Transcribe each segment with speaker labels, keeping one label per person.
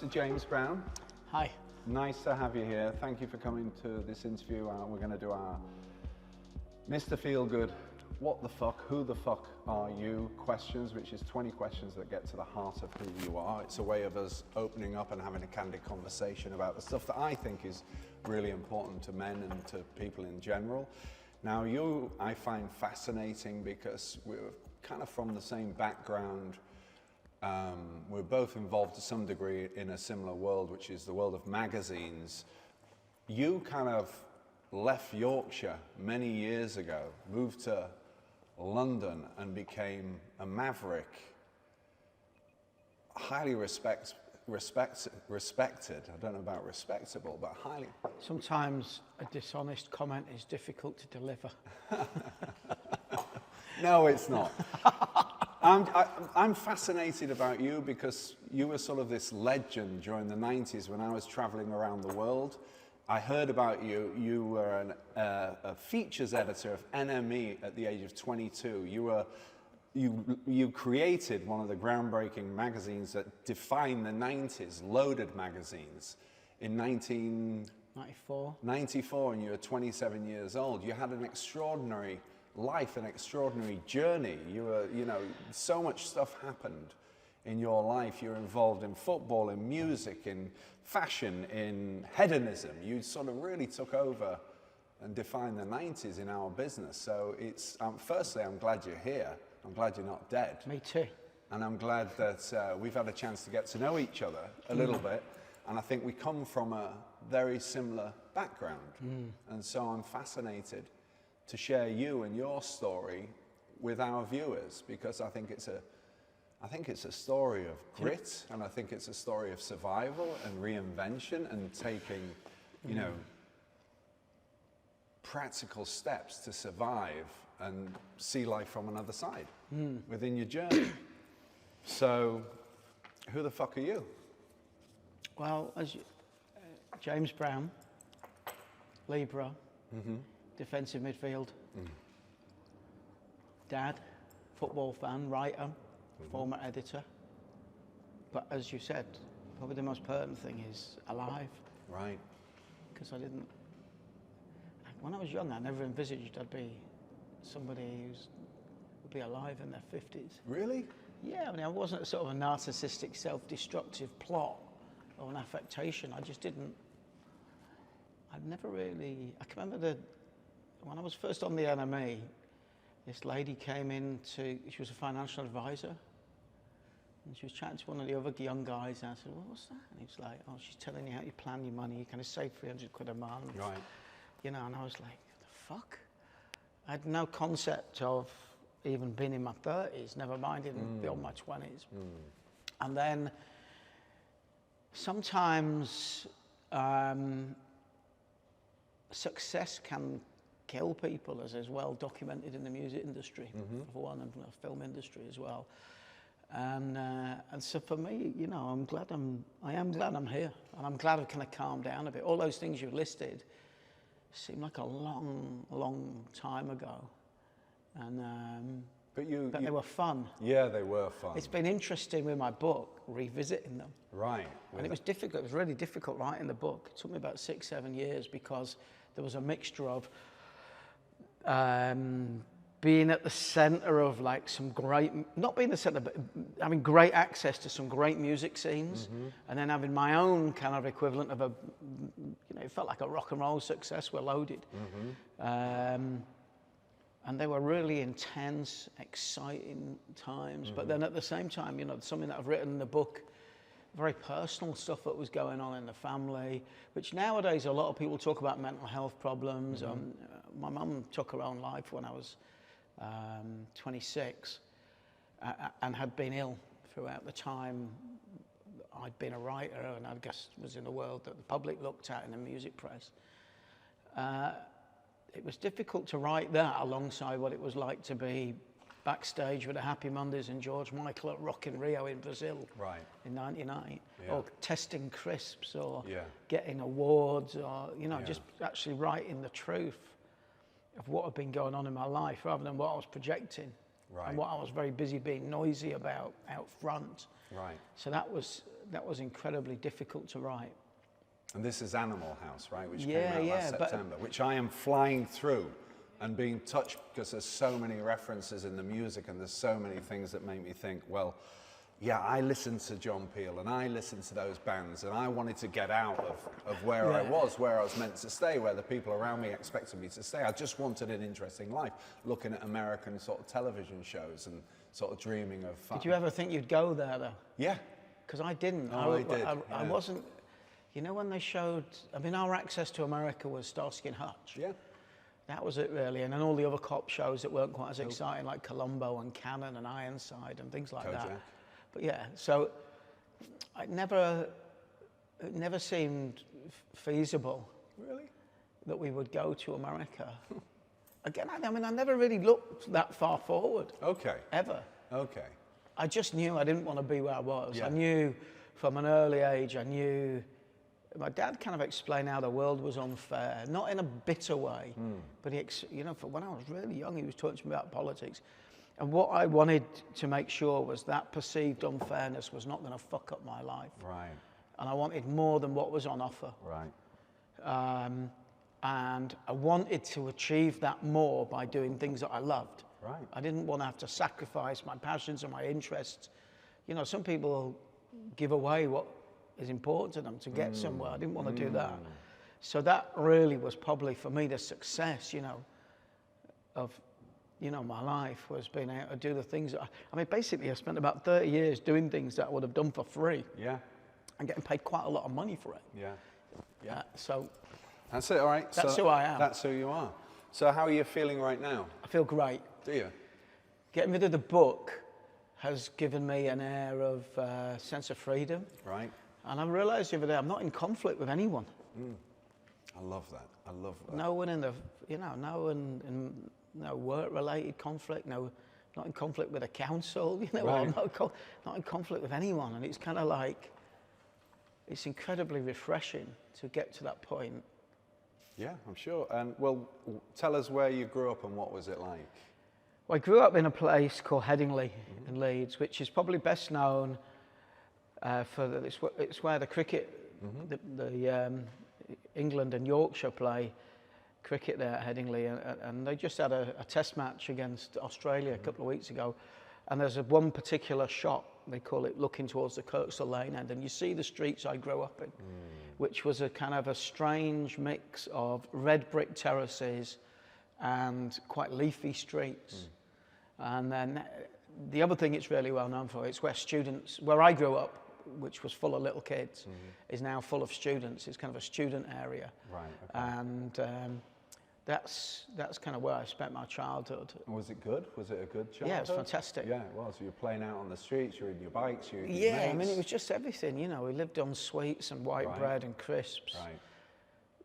Speaker 1: James Brown.
Speaker 2: Hi.
Speaker 1: Nice to have you here. Thank you for coming to this interview. We're going to do our Mr. Feelgood, what the fuck, who the fuck are you questions, which is 20 questions that get to the heart of who you are. It's a way of us opening up and having a candid conversation about the stuff that I think is really important to men and to people in general. Now you, I find fascinating because we're kind of from the same background. We're both involved to some degree in a similar world, which is the world of magazines. You kind of left Yorkshire many years ago, moved to London and became a maverick, highly respected, I don't know about respectable, but highly.
Speaker 2: Sometimes a dishonest comment is difficult to deliver.
Speaker 1: No, it's not. I'm fascinated about you because you were sort of this legend during the 90s when I was traveling around the world. I heard about you. You were a features editor of NME at the age of 22. You created one of the groundbreaking magazines that defined the 90s, Loaded magazines, in 1994, and you were 27 years old. You had an extraordinary life, an extraordinary journey. So much stuff happened in your life. You're involved in football, in music, in fashion, in hedonism. You sort of really took over and defined the 90s in our business. So it's, firstly, I'm glad you're here. I'm glad you're not dead.
Speaker 2: Me too.
Speaker 1: And I'm glad that we've had a chance to get to know each other a little bit. And I think we come from a very similar background. And so I'm fascinated to share you and your story with our viewers, because I think it's a story of grit, and I think it's a story of survival and reinvention and taking, practical steps to survive and see life from another side within your journey. So, who the fuck are you?
Speaker 2: Well, James Brown, Libra, defensive midfield, dad, football fan, writer, former editor. But as you said, probably the most pertinent thing is alive.
Speaker 1: Right.
Speaker 2: Because when I was young, I never envisaged I'd be somebody would be alive in their 50s.
Speaker 1: Really?
Speaker 2: Yeah, I mean, I wasn't sort of a narcissistic, self-destructive plot or an affectation. I just didn't. I'd never really. I can remember when I was first on the NME, this lady came in she was a financial advisor, and she was chatting to one of the other young guys, and I said, well, what's that? And he was like, oh, she's telling you how you plan your money, you kind of save 300 quid a month.
Speaker 1: Right.
Speaker 2: And I was like, the fuck? I had no concept of even being in my 30s, never mind even beyond my 20s. And then sometimes success can kill people, as is well documented in the music industry, for one, and the film industry as well. And so for me, I am glad I'm here, and I'm glad I've kind of calmed down a bit. All those things you listed seem like a long time ago, and but they were fun.
Speaker 1: Yeah, they were fun.
Speaker 2: It's been interesting with my book revisiting them.
Speaker 1: Right.
Speaker 2: And it was difficult. It was really difficult writing the book. It took me about 6-7 years because there was a mixture of being at the center of like some great, not being the center, but having great access to some great music scenes, and then having my own kind of equivalent of it felt like a rock and roll success. We're Loaded. And they were really intense, exciting times. But then at the same time, something that I've written in the book, very personal stuff that was going on in the family, which nowadays a lot of people talk about mental health problems. My mum took her own life when I was 26 and had been ill throughout the time I'd been a writer, and I guess was in a world that the public looked at in the music press. It was difficult to write that alongside what it was like to be backstage with the Happy Mondays and George Michael at Rock in Rio in Brazil in '99, or testing crisps, or getting awards, or just actually writing the truth of what had been going on in my life rather than what I was projecting and what I was very busy being noisy about out front.
Speaker 1: Right.
Speaker 2: So that was incredibly difficult to write.
Speaker 1: And this is Animal House, right? Which
Speaker 2: Yeah,
Speaker 1: came out last
Speaker 2: yeah, but-
Speaker 1: September, which I am flying through and being touched because there's so many references in the music and there's so many things that make me think, well, yeah, I listened to John Peel and I listened to those bands and I wanted to get out of where I was, where I was meant to stay, where the people around me expected me to stay. I just wanted an interesting life, looking at American sort of television shows and sort of dreaming of fun.
Speaker 2: Did you ever think you'd go there though?
Speaker 1: Yeah.
Speaker 2: Because I didn't.
Speaker 1: Oh, I did,
Speaker 2: I
Speaker 1: yeah.
Speaker 2: wasn't, you know, when they showed, I mean, our access to America was Starsky and Hutch.
Speaker 1: Yeah.
Speaker 2: That was it really, and then all the other cop shows that weren't quite as exciting, like Columbo and Cannon and Ironside and things like
Speaker 1: Kojak.
Speaker 2: that. But yeah, so it never seemed feasible
Speaker 1: Really?
Speaker 2: that we would go to America. Again, I mean, I never really looked that far forward,
Speaker 1: Okay.
Speaker 2: ever.
Speaker 1: Okay.
Speaker 2: I just knew I didn't want to be where I was.
Speaker 1: Yeah.
Speaker 2: I knew from an early age, my dad kind of explained how the world was unfair, not in a bitter way, but you know, for when I was really young, he was talking to me about politics. And what I wanted to make sure was that perceived unfairness was not going to fuck up my life.
Speaker 1: Right.
Speaker 2: And I wanted more than what was on offer.
Speaker 1: Right.
Speaker 2: And I wanted to achieve that more by doing things that I loved.
Speaker 1: Right.
Speaker 2: I didn't want to have to sacrifice my passions and my interests. You know, some people give away what is important to them to get somewhere. I didn't want to do that. So that really was probably for me the success, you know, of, you know, my life was being able to do the things that I mean, basically I spent about 30 years doing things that I would have done for free
Speaker 1: Yeah.
Speaker 2: and getting paid quite a lot of money for it.
Speaker 1: Yeah. Yeah.
Speaker 2: So
Speaker 1: That's it, all right?
Speaker 2: That's who I am.
Speaker 1: That's who you are. So how are you feeling right now?
Speaker 2: I feel great.
Speaker 1: Do you?
Speaker 2: Getting rid of the book has given me an air of sense of freedom.
Speaker 1: Right.
Speaker 2: And I realised the other day I'm not in conflict with anyone.
Speaker 1: I love that. I love that.
Speaker 2: No one in the, you know, no work-related conflict, not in conflict with a council, you know,
Speaker 1: Right.
Speaker 2: I'm not in conflict with anyone. And it's kind of like, it's incredibly refreshing to get to that point.
Speaker 1: Yeah, I'm sure. And well, tell us where you grew up and what was it like?
Speaker 2: Well, I grew up in a place called Headingley in Leeds, which is probably best known for it's where the cricket, the England and Yorkshire play cricket there at Headingley, and they just had a test match against Australia a couple of weeks ago, and there's one particular shot, they call it looking towards the Kirkstall Lane end, and you see the streets I grew up in, which was a kind of a strange mix of red brick terraces and quite leafy streets. And then the other thing it's really well known for, it's where I grew up, which was full of little kids, is now full of students. It's kind of a student area.
Speaker 1: Right. Okay.
Speaker 2: And that's kind of where I spent my childhood.
Speaker 1: Was it good? Was it a good childhood?
Speaker 2: Yeah, it was fantastic.
Speaker 1: Yeah, it was. You were playing out on the streets, you were in your bikes, you were
Speaker 2: Yeah, I mean, it was just everything, you know. We lived on sweets and white
Speaker 1: Right.
Speaker 2: bread and crisps,
Speaker 1: Right.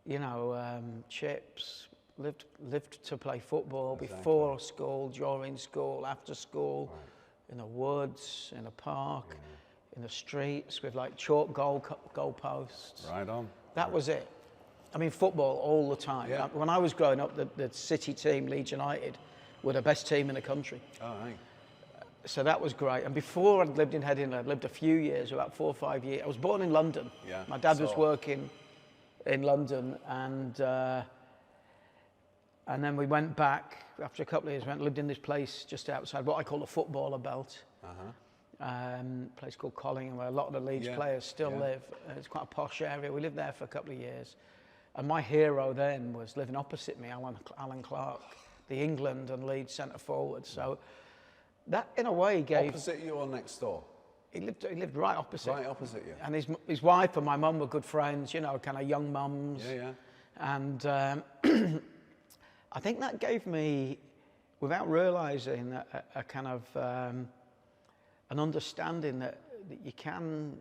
Speaker 2: you know, chips. Lived to play football
Speaker 1: Exactly.
Speaker 2: before school, during school, after school, in the woods, in a park, in the streets with like chalk goalposts.
Speaker 1: Right on.
Speaker 2: That was it. I mean, football all the time.
Speaker 1: Yeah.
Speaker 2: When I was growing up, the city team, Leeds United, were the best team in the country.
Speaker 1: All right.
Speaker 2: So that was great. And before I'd lived in Headingley, I'd lived a few years, about 4 or 5 years. I was born in London.
Speaker 1: Yeah,
Speaker 2: My dad was
Speaker 1: so-
Speaker 2: working in London, and then we went back after a couple of years. Lived in this place just outside what I call the footballer belt. Place called Collingham, where a lot of the Leeds
Speaker 1: Yeah,
Speaker 2: players still
Speaker 1: yeah.
Speaker 2: live. It's quite a posh area. We lived there for a couple of years. And my hero then was living opposite me, Alan Clark, the England and Leeds centre forward. So that, in a way, gave...
Speaker 1: Opposite you or next door?
Speaker 2: He lived right opposite.
Speaker 1: Right opposite you.
Speaker 2: And his wife and my mum were good friends, you know, kind of young mums.
Speaker 1: Yeah, yeah.
Speaker 2: And I think that gave me, without realising, a kind of an understanding that you can,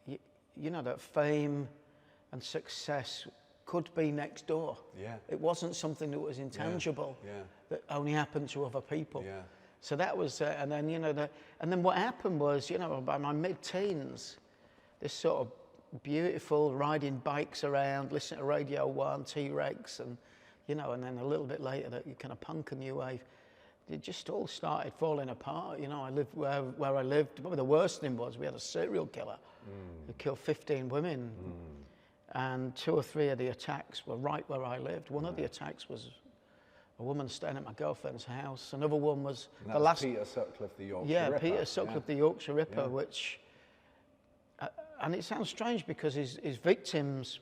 Speaker 2: you know, that fame and success could be next door.
Speaker 1: Yeah.
Speaker 2: It wasn't something that was intangible,
Speaker 1: Yeah.
Speaker 2: that only happened to other people.
Speaker 1: Yeah.
Speaker 2: So that was, and then, you know, and then what happened was, you know, by my mid-teens, this sort of beautiful riding bikes around, listening to Radio 1, T-Rex, and, you know, and then a little bit later, that kind of punk and new wave. it just all started falling apart. You know, I lived where I lived. Probably the worst thing was we had a serial killer who killed 15 women. And 2 or 3 of the attacks were right where I lived. One of the attacks was a woman staying at my girlfriend's house. Another one was
Speaker 1: And
Speaker 2: the last.
Speaker 1: Peter Sutcliffe, the Yorkshire
Speaker 2: Yeah,
Speaker 1: Ripper.
Speaker 2: Peter Sutcliffe, the Yorkshire Ripper, which, and it sounds strange because his victims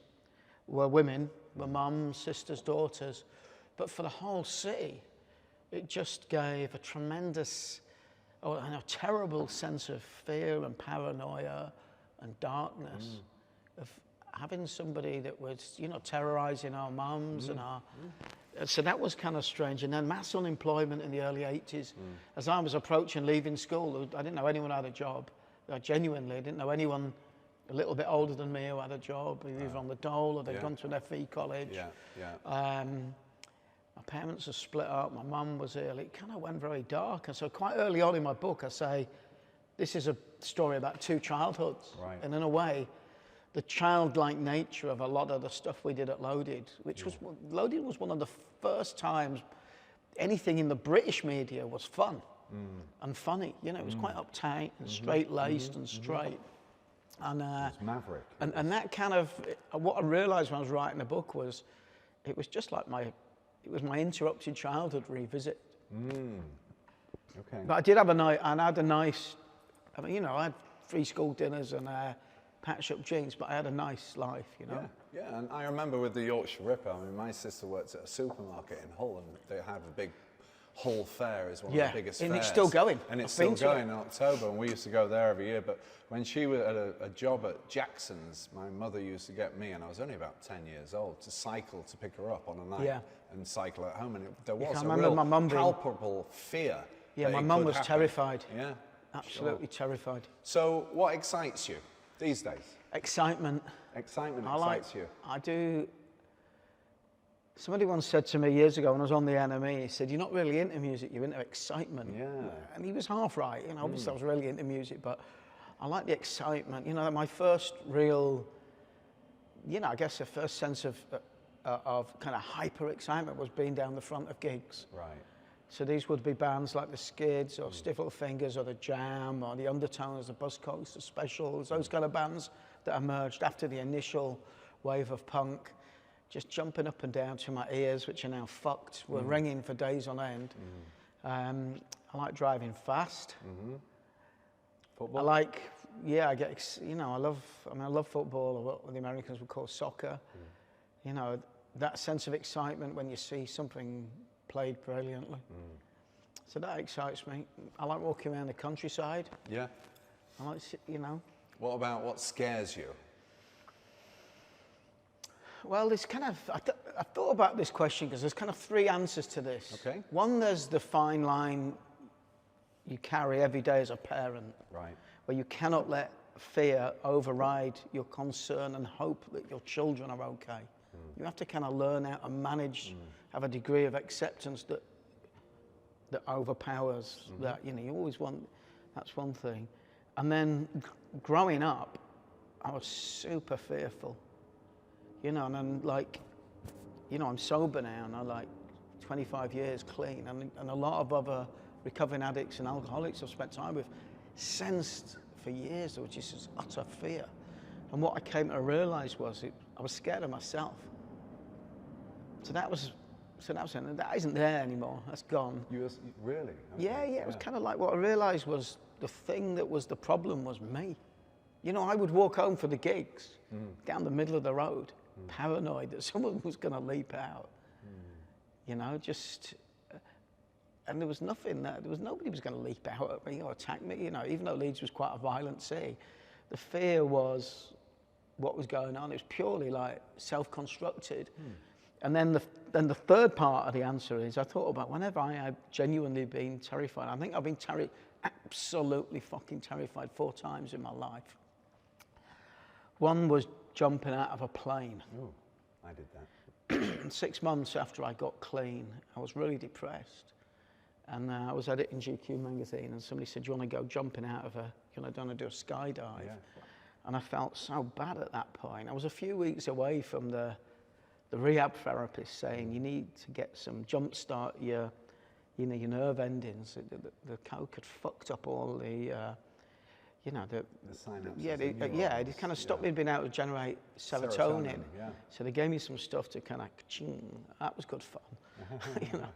Speaker 2: were women, were mums, sisters, daughters, but for the whole city, it just gave a tremendous, and a terrible sense of fear and paranoia and darkness of having somebody that was, you know, terrorizing our mums and our. So that was kind of strange. And then mass unemployment in the early 80s. As I was approaching leaving school, I didn't know anyone who had a job. I genuinely didn't know anyone a little bit older than me who had a job, either on the dole or they'd gone to an FE college. My parents were split up. My mum was ill. It kind of went very dark. And so quite early on in my book, I say, this is a story about 2 childhoods.
Speaker 1: Right.
Speaker 2: And in a way, the childlike nature of a lot of the stuff we did at Loaded, which was, Loaded was one of the first times anything in the British media was fun and funny. You know, it was quite uptight and straight-laced and straight. And,
Speaker 1: It was maverick.
Speaker 2: and that kind of, what I realised when I was writing the book was, it was just like it was my interrupted childhood revisit.
Speaker 1: Okay.
Speaker 2: But I did have a nice, I mean, you know, I had free school dinners and patch-up jeans, but I had a nice life, you know.
Speaker 1: Yeah, and I remember with the Yorkshire Ripper, I mean, my sister worked at a supermarket in Hull, and they have a big Hull Fair, is one of the biggest fairs.
Speaker 2: And it's still going.
Speaker 1: And it's still going in October, and we used to go there every year. But when she was at a job at Jackson's, my mother used to get me, and I was only about 10 years old, to cycle to pick her up on a night and cycle at home. And there was a real palpable fear.
Speaker 2: Yeah, my mum was terrified.
Speaker 1: Yeah.
Speaker 2: Absolutely terrified.
Speaker 1: So what excites you these days?
Speaker 2: Excitement.
Speaker 1: Excitement excites you.
Speaker 2: I do. Somebody once said to me years ago when I was on the NME, he said, "You're not really into music, you're into excitement."
Speaker 1: Yeah.
Speaker 2: And he was half right. You know, obviously I was really into music, but I like the excitement. You know, my first real, you know, I guess the first sense of kind of hyper excitement was being down the front of gigs.
Speaker 1: Right.
Speaker 2: So these would be bands like the Skids or Stiff Little Fingers or the Jam or the Undertones, the Buzzcocks, the Specials, those kind of bands that emerged after the initial wave of punk, just jumping up and down to my ears, which are now fucked, were ringing for days on end. I like driving fast.
Speaker 1: Football?
Speaker 2: I like, I get, you know, I love football, or what the Americans would call soccer. You know, that sense of excitement when you see something played brilliantly. So that excites me. I like walking around the countryside.
Speaker 1: Yeah.
Speaker 2: I like, you know.
Speaker 1: What about what scares you?
Speaker 2: Well, there's kind of, I thought about this question because there's kind of 3 answers to this.
Speaker 1: Okay.
Speaker 2: One, there's the fine line you carry every day as a parent.
Speaker 1: Right.
Speaker 2: Where you cannot let fear override your concern and hope that your children are okay. You have to kind of learn how to manage, have a degree of acceptance that overpowers that. You know, you always want, that's one thing. And then growing up, I was super fearful. You know, and I'm like, you know, I'm sober now and I'm like 25 years clean, and a lot of other recovering addicts and alcoholics I've spent time with sensed for years there was just this utter fear. And what I came to realize was I was scared of myself. So that isn't there anymore. That's gone.
Speaker 1: Really? Okay.
Speaker 2: Yeah. It was kind of like what I realized was the thing that was the problem was me. You know, I would walk home for the gigs down the middle of the road, paranoid that someone was going to leap out. You know, just, and there was nothing there. Nobody was going to leap out at me or attack me. You know, even though Leeds was quite a violent city, the fear was what was going on. It was purely like self-constructed. And then the third part of the answer is I thought about whenever I have genuinely been terrified. I think I've been absolutely fucking terrified 4 times in my life. One was jumping out of a plane.
Speaker 1: Oh, I did that.
Speaker 2: 6 months after I got clean, I was really depressed. And I was editing GQ magazine and somebody said, "Do you want to go jumping out of do you want to do a skydive?"
Speaker 1: Yeah.
Speaker 2: And I felt so bad at that point. I was a few weeks away from the rehab therapist saying you need to get some jumpstart your you know, your nerve endings. The coke had fucked up all the, you know, the
Speaker 1: synapses.
Speaker 2: yeah, it kind of stopped
Speaker 1: yeah.
Speaker 2: me being able to generate serotonin.
Speaker 1: Yeah.
Speaker 2: So they gave me some stuff to kind of, that was good fun. You know,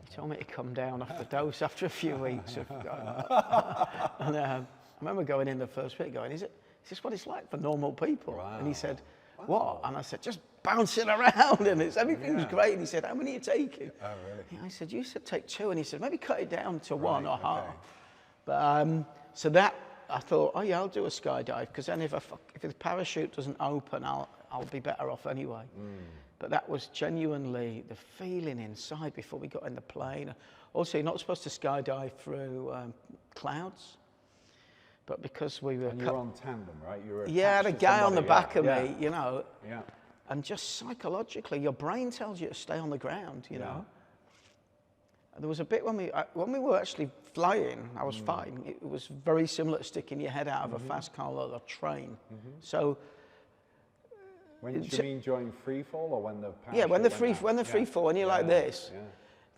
Speaker 2: he told me to come down off the dose after a few weeks. And I remember going in the first week going, is this what it's like for normal people?
Speaker 1: Wow.
Speaker 2: And he said, what? And I said, just bouncing around and everything's great. And he said, how many are you taking?
Speaker 1: Oh, really?
Speaker 2: Yeah, I said, you said take 2. And he said, maybe cut it down to 1 or
Speaker 1: okay.
Speaker 2: half. But so that, I thought, oh yeah, I'll do a skydive, because then if the parachute doesn't open, I'll be better off anyway. But that was genuinely the feeling inside before we got in the plane. Also, you're not supposed to skydive through clouds, but because we were...
Speaker 1: And you were on tandem, right? You were
Speaker 2: I had a guy on the back of me, you know.
Speaker 1: Yeah.
Speaker 2: And just psychologically, your brain tells you to stay on the ground, you know. And there was a bit when we were actually flying, I was fine. It was very similar to sticking your head out of a fast car or a train. So...
Speaker 1: When do you mean during free fall or when the parachute
Speaker 2: when the free fall, when you're like this,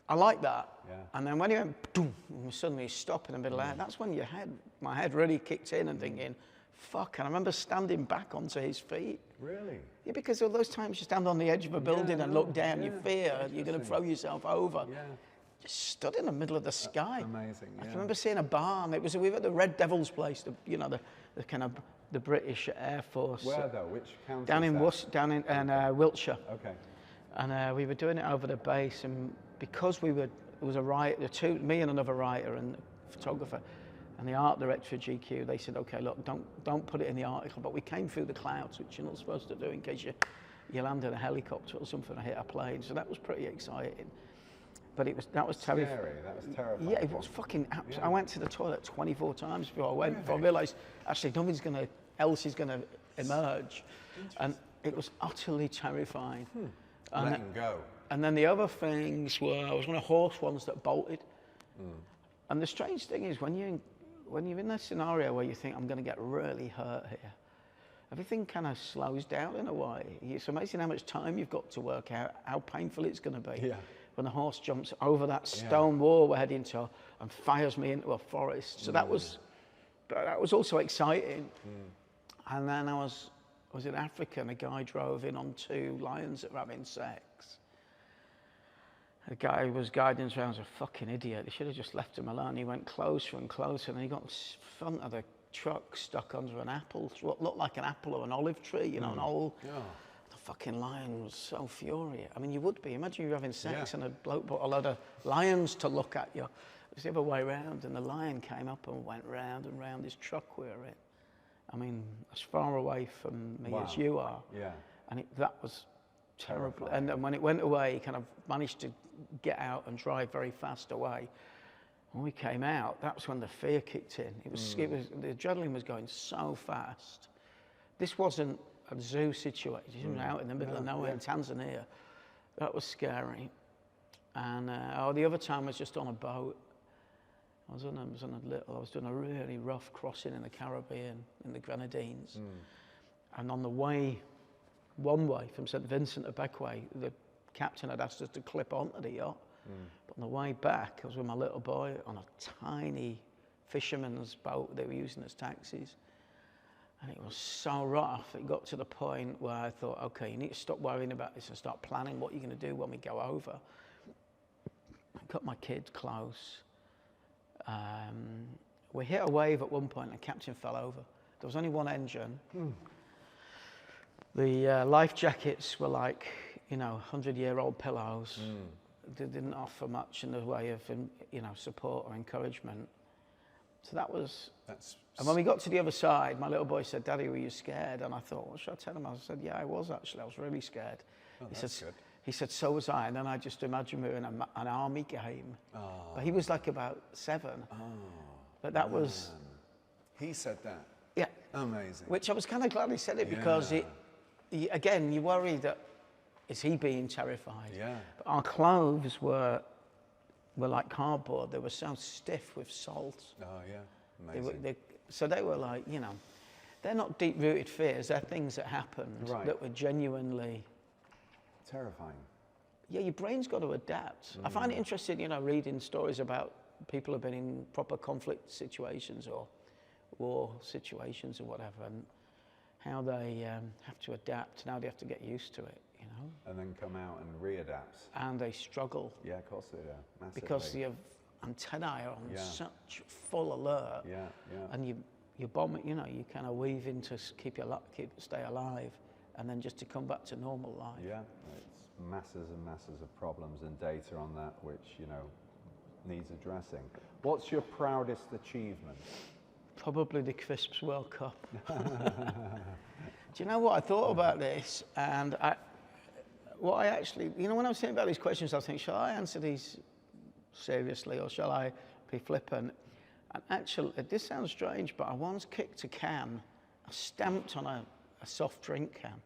Speaker 2: I like that.
Speaker 1: Yeah.
Speaker 2: And then when you went, boom, and suddenly stop in the middle of that, that's when my head really kicked in and thinking, fuck. And I remember standing back onto his feet.
Speaker 1: Really?
Speaker 2: Yeah, because all those times you stand on the edge of a building and look down, you fear you're going to throw yourself over.
Speaker 1: Yeah.
Speaker 2: Just stood in the middle of the sky.
Speaker 1: Amazing. Yeah.
Speaker 2: I remember seeing a barn. We were at the Red Devils place, the kind of the British Air Force.
Speaker 1: Where though? Which county?
Speaker 2: Down in Wiltshire.
Speaker 1: Okay.
Speaker 2: And we were doing it over the base, and because it was a writer, me and another writer and photographer, and the art director of GQ, they said, okay, look, don't put it in the article, but we came through the clouds, which you're not supposed to do in case you land in a helicopter or something or hit a plane. So that was pretty exciting. But that was terrifying.
Speaker 1: That was terrifying.
Speaker 2: Yeah, it was fucking absolute. I went to the toilet 24 times before I went, before I realised actually nothing else is going to emerge. And it was utterly terrifying.
Speaker 1: Letting go.
Speaker 2: And then the other things were, I was one of horse ones that bolted. And the strange thing is when you're in that scenario where you think, I'm going to get really hurt here, everything kind of slows down in a way. It's amazing how much time you've got to work out how painful it's going to be. Yeah. When the horse jumps over that stone wall we're heading to and fires me into a forest. So that was also exciting. And then I was in Africa and a guy drove in on 2 lions that were having sex. The guy who was guiding us around was a fucking idiot. They should have just left him alone. He went closer and closer, and then he got in front of the truck stuck under an apple, what looked like an apple or an olive tree, you know, an old... Yeah. The fucking lion was so furious. I mean, you would be. Imagine you're having sex and a bloke brought a load of lions to look at you. It was the other way round, and the lion came up and went round and round this truck we were in. I mean, as far away from me as you are. Yeah. And that was terrible. And then when it went away, he kind of managed to get out and drive very fast away. When we came out, that's when the fear kicked in. It was the adrenaline was going so fast. This wasn't a zoo situation, out in the middle of nowhere in Tanzania. That was scary. And the other time I was just on a boat. I was doing a really rough crossing in the Caribbean, in the Grenadines. And on the way, one way from St. Vincent to Bequia, the captain had asked us to clip onto the yacht. But on the way back, I was with my little boy on a tiny fisherman's boat they were using as taxis. And it was so rough, it got to the point where I thought, okay, you need to stop worrying about this and start planning what you're going to do when we go over. I got my kids close. We hit a wave at one point and the captain fell over. There was only one engine. The life jackets were like, 100-year-old pillows. They didn't offer much in the way of, support or encouragement. So that was... And when we got to the other side, my little boy said, Daddy, were you scared? And I thought, what should I tell him? I said, yeah, I was actually. I was really scared.
Speaker 1: Oh,
Speaker 2: he said, so was I. And then I just imagined we were in an army game. Oh. But he was like about 7. Oh, but that was...
Speaker 1: He said that?
Speaker 2: Yeah.
Speaker 1: Amazing.
Speaker 2: Which I was kind of glad he said it because, again, you worry that, is he being terrified? Yeah. But our clothes were like cardboard. They were so stiff with salt. Oh, yeah. Amazing. So they were like, they're not deep-rooted fears. They're things that happened that were genuinely...
Speaker 1: Terrifying.
Speaker 2: yeah, your brain's got to adapt. I find it interesting, you know, reading stories about people who've been in proper conflict situations or war situations or whatever, and how they have to adapt and how they have to get used to it, you know.
Speaker 1: And then come out and readapt.
Speaker 2: And they struggle.
Speaker 1: Yeah, of course they do, massively.
Speaker 2: Because your antennae are on such full alert.
Speaker 1: Yeah, yeah.
Speaker 2: And you bomb it, you know, you kind of weave in to stay alive, and then just to come back to normal life.
Speaker 1: Yeah, it's masses and masses of problems and data on that which, you know, needs addressing. What's your proudest achievement?
Speaker 2: Probably the Crisps World Cup. Do you know what? I thought about this, and what I actually, you know, when I was thinking about these questions, I was thinking, shall I answer these seriously or shall I be flippant? And actually, this sounds strange, but I once kicked a can, I stamped on a soft drink can,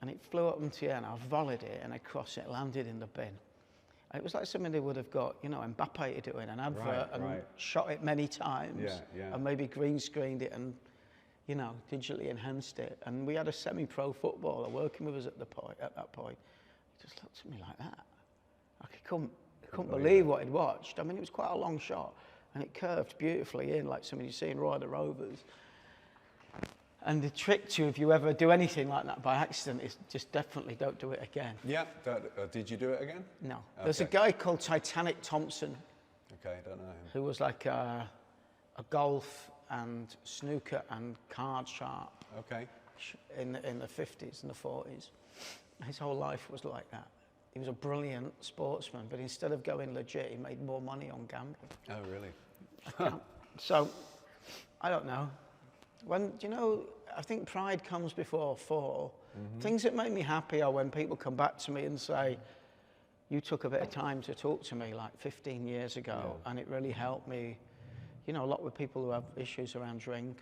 Speaker 2: and it flew up into the air, and I volleyed it, and across it landed in the bin. It was like something they would have got, you know, Mbappe to do in an advert and shot it many times, and maybe green screened it and, you know, digitally enhanced it. And we had a semi-pro footballer working with us at that point. He just looked at me like that. I couldn't believe what he'd watched. I mean, it was quite a long shot, and it curved beautifully in, like somebody seeing Roy the Rovers. And the trick to, if you ever do anything like that by accident, is just definitely don't do it again.
Speaker 1: Yeah, did you do it again?
Speaker 2: No.
Speaker 1: Okay.
Speaker 2: There's a guy called Titanic Thompson.
Speaker 1: Okay, don't know him.
Speaker 2: Who was like a golf and snooker and card sharp.
Speaker 1: Okay.
Speaker 2: In the 50s and the 40s. His whole life was like that. He was a brilliant sportsman, but instead of going legit, he made more money on gambling.
Speaker 1: Oh, really?
Speaker 2: So, I don't know. Do you know, I think pride comes before a fall. Things that make me happy are when people come back to me and say, you took a bit of time to talk to me like 15 years ago, and it really helped me. You know, a lot with people who have issues around drink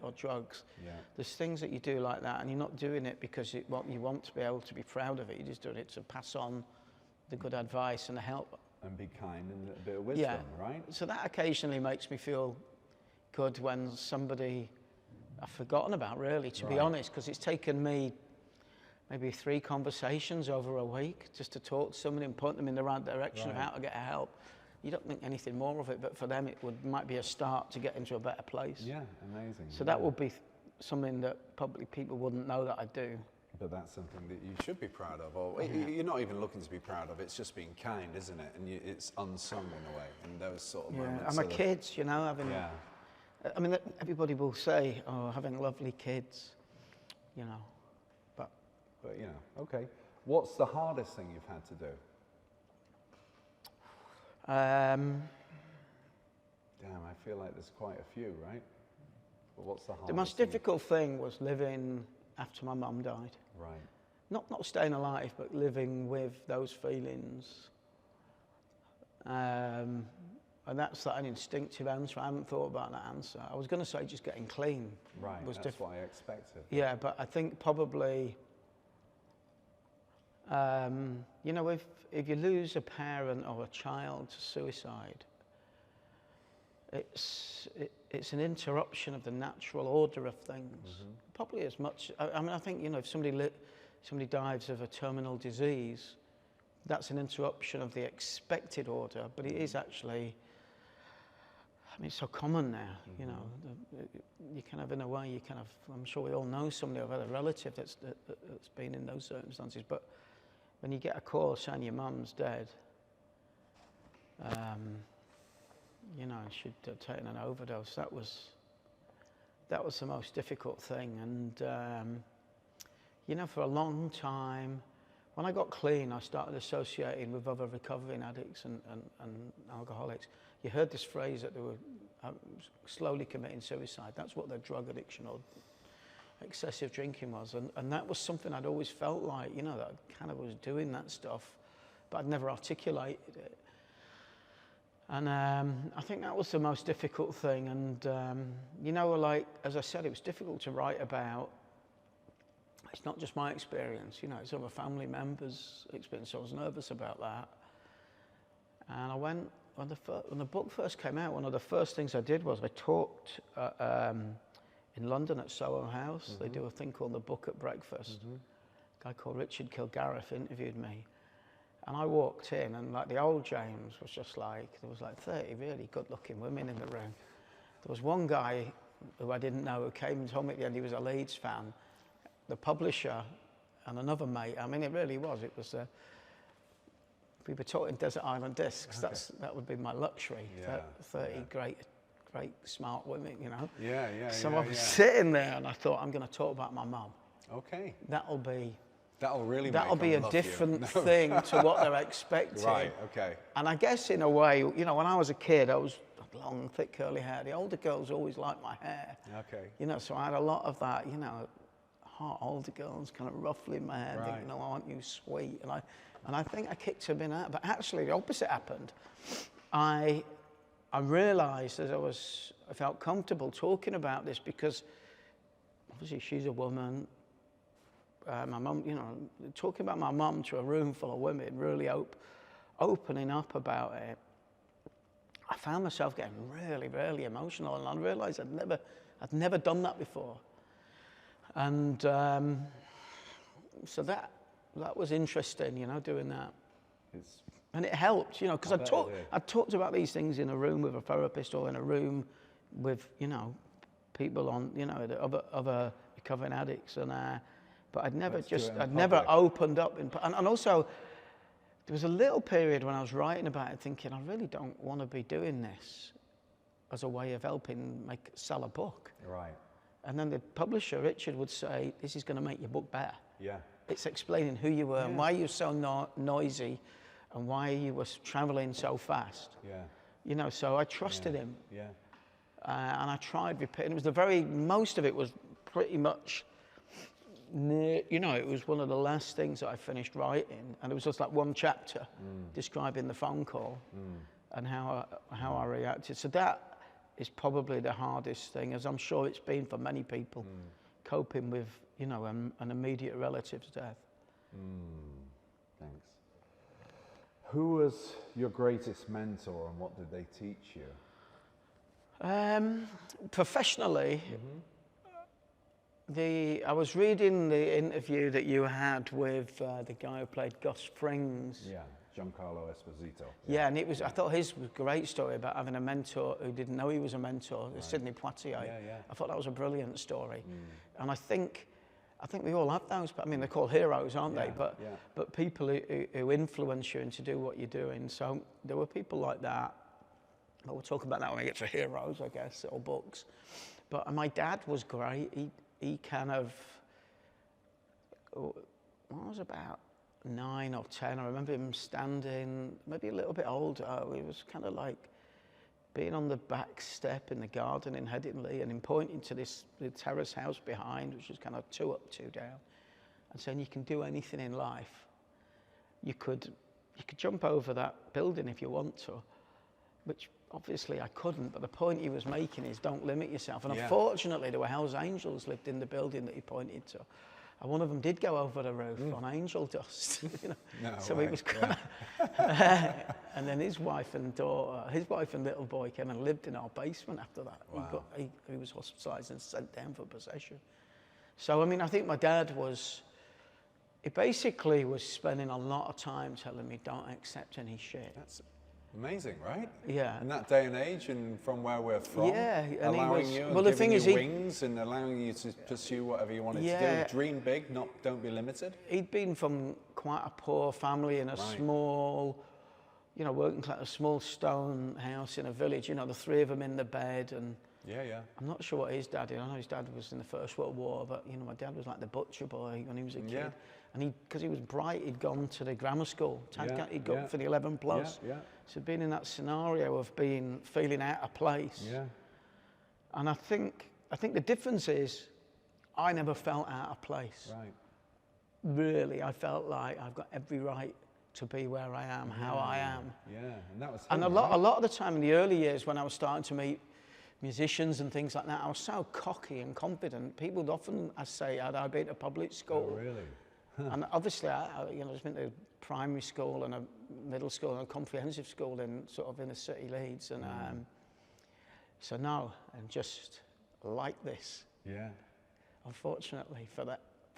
Speaker 2: or drugs. Yeah. There's things that you do like that, and you're not doing it because you want to be able to be proud of it. You're just doing it to pass on the good advice and the help.
Speaker 1: And be kind and a bit of wisdom, right?
Speaker 2: So that occasionally makes me feel good when somebody I've forgotten about, really, to be honest, because it's taken me maybe 3 conversations over a week just to talk to somebody and point them in the right direction of how to get help. You don't think anything more of it, but for them it might be a start to get into a better place.
Speaker 1: Yeah, amazing.
Speaker 2: So that would be something that probably people wouldn't know that I do. But
Speaker 1: that's something that you should be proud of, or you're not even looking to be proud of. It's just being kind, isn't it? And it's unsung in a way. And those sort of moments.
Speaker 2: And my kids, you know, having. I mean, everybody will say, "Oh, having lovely kids," you know, but
Speaker 1: you know, okay. What's the hardest thing you've had to do? Damn, I feel like there's quite a few, right? But what's the hardest?
Speaker 2: The most difficult thing was living after my mum died.
Speaker 1: Right.
Speaker 2: Not staying alive, but living with those feelings. And that's an instinctive answer. I haven't thought about that answer. I was going to say just getting clean.
Speaker 1: Right, that's what I expected.
Speaker 2: Yeah, but I think probably, you know, if you lose a parent or a child to suicide, it's an interruption of the natural order of things. Probably as much. I mean, I think, you know, if somebody dies of a terminal disease, that's an interruption of the expected order. But it is actually. I mean, it's so common now. You know, you kind of, in a way, I'm sure we all know somebody or have had a relative that's been in those circumstances. But when you get a call saying your mum's dead, you know, she'd have taken an overdose. That was the most difficult thing. And, you know, for a long time, when I got clean, I started associating with other recovering addicts and alcoholics. You heard this phrase that they were slowly committing suicide. That's what their drug addiction or excessive drinking was. And that was something I'd always felt like, you know, that I kind of was doing that stuff, but I'd never articulated it. And I think that was the most difficult thing. And, you know, like, as I said, it was difficult to write about. It's not just my experience, you know, it's other family members' experience. So I was nervous about that. And I went, when the book first came out, one of the first things I did was I talked in London at Soho House. They do a thing called the Book at Breakfast. A guy called Richard Kilgareth interviewed me. And I walked in, and like the old James was just like, there was like 30 really good-looking women in the room. There was one guy who I didn't know who came and told me at the end he was a Leeds fan, the publisher, and another mate. I mean, it really was. It was. We were talking Desert Island Discs.
Speaker 1: Okay.
Speaker 2: That would be my luxury.
Speaker 1: Yeah,
Speaker 2: 30 great, smart women, you know.
Speaker 1: Yeah, yeah,
Speaker 2: So
Speaker 1: yeah,
Speaker 2: I was sitting there, and I thought, I'm going to talk about my mum.
Speaker 1: Okay.
Speaker 2: That'll be
Speaker 1: Make
Speaker 2: a
Speaker 1: them
Speaker 2: different
Speaker 1: love you.
Speaker 2: thing to what they're expecting.
Speaker 1: Right, okay.
Speaker 2: And I guess in a way, you know, when I was a kid, I was long, thick, curly hair. The older girls always liked my hair.
Speaker 1: Okay.
Speaker 2: You know, so I had a lot of that, you know, hot older girls kind of ruffling my hair,
Speaker 1: Right.
Speaker 2: thinking, no, I want you sweet. And I think I kicked them in out. But actually, the opposite happened. I realised as I felt comfortable talking about this because obviously she's a woman. My mum, you know, talking about my mum to a room full of women, really opening up about it. I found myself getting really, really emotional, and I realised I'd never done that before. And so that was interesting, you know, doing that. And it helped, you know, because I'd talked about these things in a room with a therapist or in a room with, you know, people on, you know, other recovering addicts, and but I'd never opened up and also there was a little period when I was writing about it thinking I really don't want to be doing this as a way of helping sell a book.
Speaker 1: Right.
Speaker 2: And then the publisher, Richard, would say, this is going to make your book better.
Speaker 1: Yeah.
Speaker 2: It's explaining who you were and why you're so noisy and why you were traveling so fast.
Speaker 1: Yeah.
Speaker 2: You know, so I trusted him.
Speaker 1: Yeah.
Speaker 2: And I tried repeating. It was most of it was pretty much near, you know, it was one of the last things that I finished writing. And it was just like one chapter describing the phone call and how I reacted. So that is probably the hardest thing, as I'm sure it's been for many people, coping with, you know, an immediate relative's death.
Speaker 1: Thanks. Who was your greatest mentor and what did they teach you?
Speaker 2: Professionally, I was reading the interview that you had with the guy who played Gus Frings.
Speaker 1: Yeah, Giancarlo Esposito.
Speaker 2: Yeah, and I thought his was a great story about having a mentor who didn't know he was a mentor, Sidney Poitier.
Speaker 1: Yeah.
Speaker 2: I thought that was a brilliant story. And I think we all have those, but I mean, they're called heroes, aren't they? But people who influence you and to do what you're doing. So there were people like that. But we'll talk about that when we get to heroes, I guess, or books. But my dad was great. He kind of, when I was about 9 or 10, I remember him standing, maybe a little bit older. He was kind of like being on the back step in the garden in Headingley and him pointing to the terrace house behind, which was kind of 2 up, 2 down, and saying, you can do anything in life. You could jump over that building if you want to, which obviously I couldn't, but the point he was making is don't limit yourself. And unfortunately, there were Hell's Angels lived in the building that he pointed to. And one of them did go over the roof on angel dust. You know?
Speaker 1: No
Speaker 2: so
Speaker 1: way.
Speaker 2: he was kind of... and then his wife and little boy came and lived in our basement after that.
Speaker 1: Wow.
Speaker 2: He was hospitalised and sent down for possession. So, I mean, I think my dad he basically was spending a lot of time telling me, don't accept any shit.
Speaker 1: That's amazing, right?
Speaker 2: Yeah.
Speaker 1: In that day and age, and from where we're from,
Speaker 2: Yeah, and
Speaker 1: allowing you, and
Speaker 2: well, the
Speaker 1: giving
Speaker 2: thing
Speaker 1: you
Speaker 2: is,
Speaker 1: wings, and allowing you to pursue whatever you wanted to do. Dream big, don't be limited.
Speaker 2: He'd been from quite a poor family in a small, you know, working class, a small stone house in a village. You know, the 3 of them in the bed, and I'm not sure what his dad did. I know his dad was in the First World War, but you know, my dad was like the butcher boy when he was a kid.
Speaker 1: Yeah.
Speaker 2: And because he was bright, he'd gone to the grammar school. He'd gone for the 11 plus. So being in that scenario of feeling out of place.
Speaker 1: Yeah.
Speaker 2: And I think the difference is, I never felt out of place.
Speaker 1: Right.
Speaker 2: Really, I felt like I've got every right to be where I am, how I am.
Speaker 1: Yeah, and that was.
Speaker 2: And a lot of the time in the early years when I was starting to meet musicians and things like that, I was so cocky and confident. People would often say, I'd been to public school.
Speaker 1: Oh, really?
Speaker 2: And obviously, I just been to primary school and a middle school and a comprehensive school in the city Leeds, and so now I'm just like this.
Speaker 1: Yeah.
Speaker 2: Unfortunately, for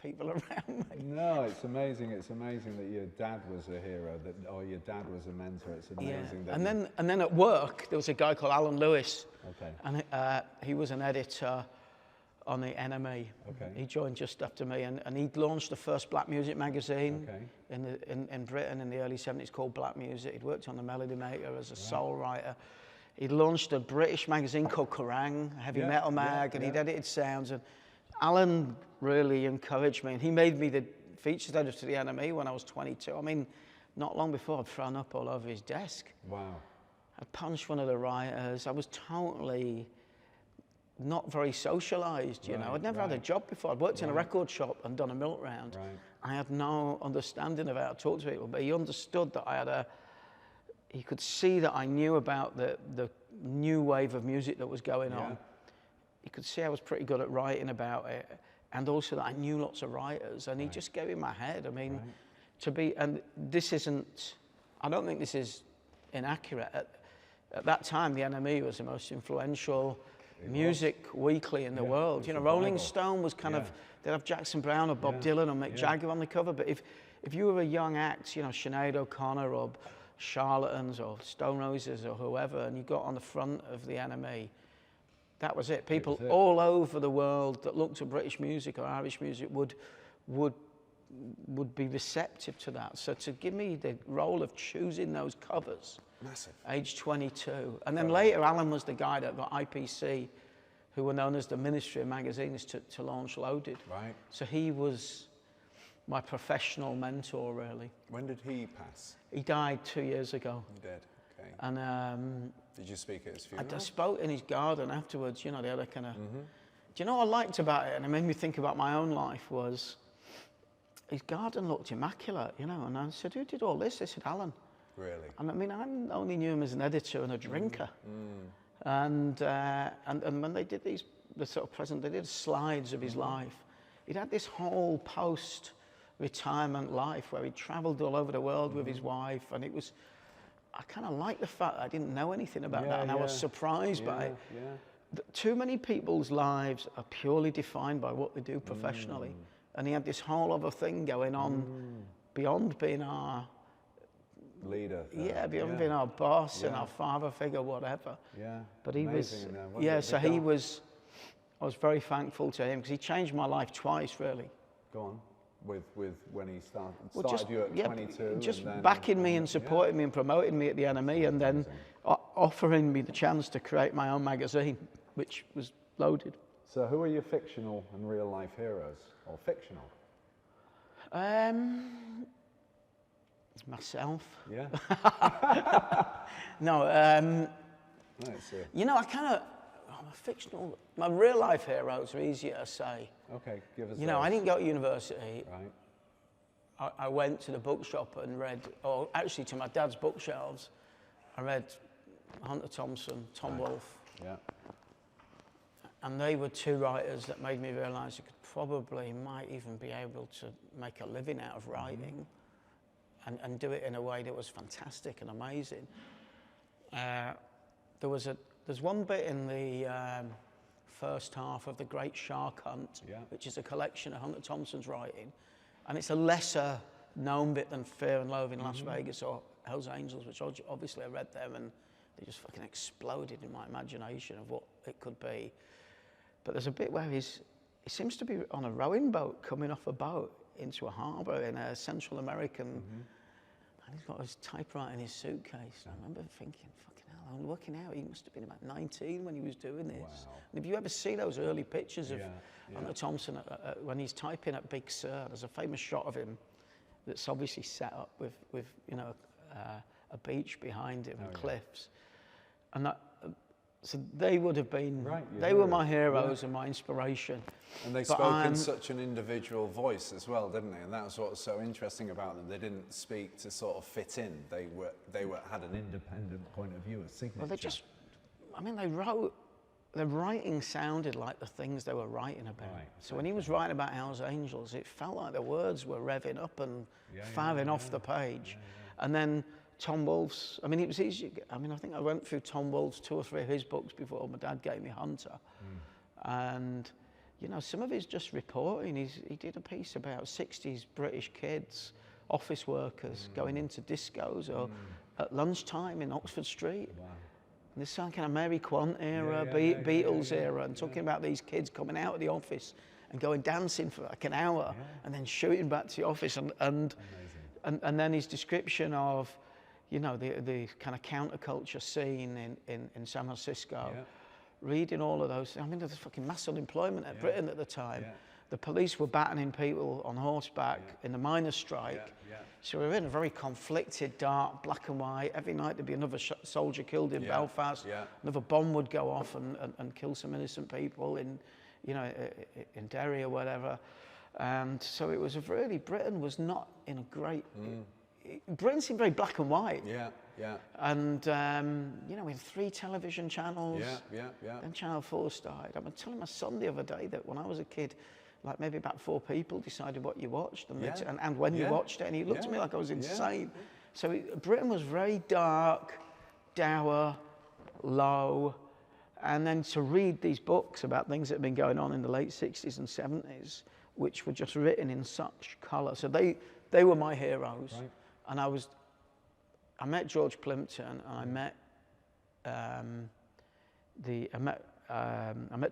Speaker 2: people around me.
Speaker 1: No, it's amazing. It's amazing that your dad was a hero, or your dad was a mentor. It's amazing.
Speaker 2: Yeah.
Speaker 1: That
Speaker 2: And then at work, there was a guy called Alan Lewis.
Speaker 1: Okay.
Speaker 2: And he was an editor on the NME.
Speaker 1: Okay.
Speaker 2: He joined just after me, and he'd launched the first black music magazine in Britain in the early 70s called Black Music. He'd worked on the Melody Maker as a soul writer. He'd launched a British magazine called Kerrang, a heavy metal mag, and he'd edited sounds. And Alan really encouraged me, and he made me the features editor to the NME when I was 22. I mean, not long before, I'd thrown up all over his desk.
Speaker 1: Wow.
Speaker 2: I'd punched one of the writers. I was totally not very socialised, you know. I'd never had a job before. I'd worked in a record shop and done a milk round.
Speaker 1: Right.
Speaker 2: I had no understanding of how to talk to people, but he understood that I had he could see that I knew about the new wave of music that was going on. He could see I was pretty good at writing about it, and also that I knew lots of writers, and he just gave me my head. I mean, and this isn't, I don't think this is inaccurate. At that time, the NME was the most influential music weekly in the world. You know, Rolling Stone was kind of, they'd have Jackson Browne or Bob Dylan or Mick Jagger on the cover, but if you were a young act, you know, Sinead O'Connor or Charlatans or Stone Roses or whoever, and you got on the front of the NME, that was it. People all over the world that looked at British music or Irish music would be receptive to that. So to give me the role of choosing those covers,
Speaker 1: massive,
Speaker 2: age 22, and then later Alan was the guy that got IPC, who were known as the Ministry of Magazines, to launch Loaded.
Speaker 1: Right.
Speaker 2: So he was my professional mentor, really.
Speaker 1: When did he pass?
Speaker 2: He died 2 years ago.
Speaker 1: He did. Okay.
Speaker 2: And
Speaker 1: did you speak at his funeral?
Speaker 2: I spoke in his garden afterwards. You know, the other kind of. Do you know what I liked about it, and it made me think about my own life, was his garden looked immaculate. You know, and I said, "Who did all this?" They said, "Alan."
Speaker 1: Really?
Speaker 2: And I mean, I only knew him as an editor and a drinker. And when they did the sort of present, they did slides of his life. He'd had this whole post-retirement life where he travelled all over the world with his wife, and it was, I kind of liked the fact that I didn't know anything about that, and I was surprised by it. Too many people's lives are purely defined by what they do professionally, and he had this whole other thing going on beyond being our
Speaker 1: leader.
Speaker 2: Beyond being our boss and our father figure, whatever. But he
Speaker 1: amazing,
Speaker 2: was, so he was, I was very thankful to him because he changed my life twice, really.
Speaker 1: Go on. With when he started you at 22?
Speaker 2: Just
Speaker 1: and then,
Speaker 2: backing me and supporting me and promoting me at the NME, and then offering me the chance to create my own magazine, which was Loaded.
Speaker 1: So who are your fictional and real life heroes? Or fictional?
Speaker 2: Myself.
Speaker 1: Yeah.
Speaker 2: No, you know, I'm a fictional, my real life heroes are easier to say.
Speaker 1: Okay, give us
Speaker 2: You know, I didn't go to university.
Speaker 1: Right.
Speaker 2: I went to the bookshop and read, or actually to my dad's bookshelves, I read Hunter Thompson, Tom Wolfe.
Speaker 1: Yeah.
Speaker 2: And they were two writers that made me realise I might even be able to make a living out of writing and do it in a way that was fantastic and amazing. There's one bit in the first half of The Great Shark Hunt, which is a collection of Hunter Thompson's writing, and it's a lesser known bit than Fear and Loathing in Las Vegas or Hell's Angels, which obviously I read them and they just fucking exploded in my imagination of what it could be. But there's a bit where he seems to be on a rowing boat coming off a boat into a harbour in a Central American, and he's got his typewriter in his suitcase. I remember thinking, fucking hell, I'm working out, he must have been about 19 when he was doing this.
Speaker 1: Wow.
Speaker 2: And if you ever see those early pictures of Hunter Thompson when he's typing at Big Sur, there's a famous shot of him that's obviously set up with you know, a beach behind him and cliffs. And that, so they would have been, they were my heroes and my inspiration.
Speaker 1: And they spoke in such an individual voice as well, didn't they? And that was what was so interesting about them. They didn't speak to sort of fit in. They had an independent point of view, a signature.
Speaker 2: Well, they wrote, their writing sounded like the things they were writing about.
Speaker 1: Right,
Speaker 2: so when he was writing about Hell's Angels, it felt like the words were revving up and firing off the page. And then Tom Wolfe's, I mean, it was easy. I mean, I think I went through Tom Wolfe's 2 or 3 of his books before my dad gave me Hunter. And you know, some of it's just reporting. He did a piece about 60s British kids, office workers, going into discos or at lunchtime in Oxford Street.
Speaker 1: Wow.
Speaker 2: And this kind of Mary Quant era, Beatles era, and talking about these kids coming out of the office and going dancing for like an hour and then shooting back to the office. And then his description of, you know, the kind of counterculture scene in San Francisco, reading all of those. I mean, there was fucking mass unemployment at Britain at the time. The police were battening people on horseback in the miners' strike. So we were in a very conflicted, dark, black and white. Every night there'd be another soldier killed in Belfast. Another bomb would go off and kill some innocent people in, you know, in Derry or whatever. And so it was really, Britain was not in a great, Britain seemed very black and white. And, you know, we had 3 television channels. Then Channel 4 started. I was telling my son the other day that when I was a kid, like maybe about 4 people decided what you watched and when you watched it, and he looked at me like I was insane. So Britain was very dark, dour, low, and then to read these books about things that had been going on in the late 60s and 70s, which were just written in such colour. So they were my heroes. And I met George Plimpton, and I met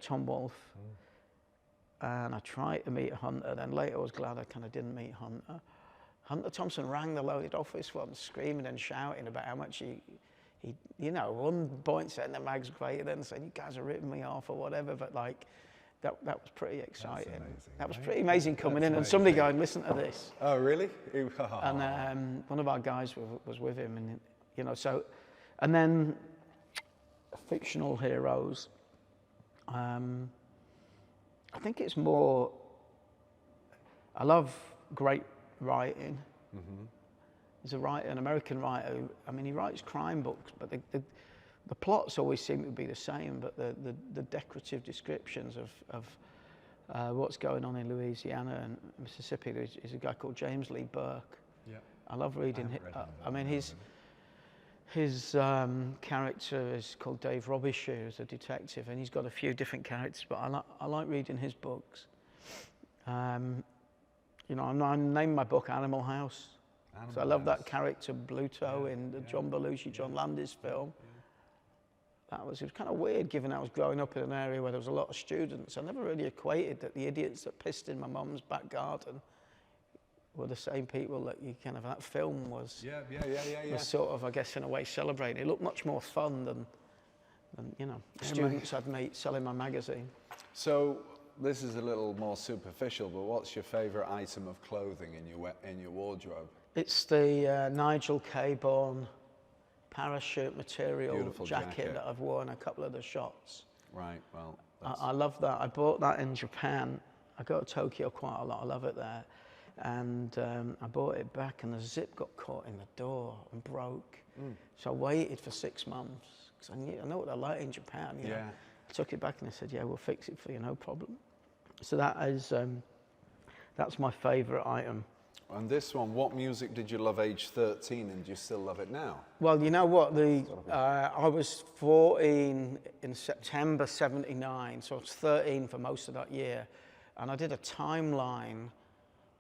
Speaker 2: Tom Wolfe. And I tried to meet Hunter, then later I was glad I kind of didn't meet Hunter. Hunter Thompson rang the loaded office once, screaming and shouting about how much he you know, one point saying the mag's great, then saying, you guys are ripping me off or whatever, but like, that was pretty exciting. That was pretty amazing coming in, and somebody going, listen to this.
Speaker 1: Oh, really?
Speaker 2: And one of our guys was with him, and, you know, so, and then fictional heroes. I think it's more, I love great writing. There's a writer, an American writer, I mean, he writes crime books, but the plots always seem to be the same, but the decorative descriptions of what's going on in Louisiana and Mississippi. There's a guy called James Lee Burke. I love reading him. I mean, his character is called Dave Robichaud, as a detective, and he's got a few different characters, but I like reading his books. You know, I named my book Animal House. So I love that character Bluto in the John Belushi, John Landis film. It was kind of weird, given I was growing up in an area where there was a lot of students. I never really equated that the idiots that pissed in my mum's back garden were the same people that you kind of, that film was, was sort of, I guess, in a way celebrating. It looked much more fun than you know, students I'd met selling my magazine.
Speaker 1: So this is a little more superficial, but what's your favourite item of clothing in your wardrobe?
Speaker 2: It's the Nigel Caborn parachute material jacket that I've worn a couple of the shots.
Speaker 1: Right, well,
Speaker 2: I love that. I bought that in Japan. I go to Tokyo quite a lot. I love it there. And I bought it back, and the zip got caught in the door and broke. So I waited for 6 months, because I know what they're like in Japan. You know? I took it back and they said, yeah, we'll fix it for you, no problem. So that's my favourite item.
Speaker 1: And this one, what music did you love age 13, and do you still love it now?
Speaker 2: Well, you know what, I was 14 in September 79, so I was 13 for most of that year. And I did a timeline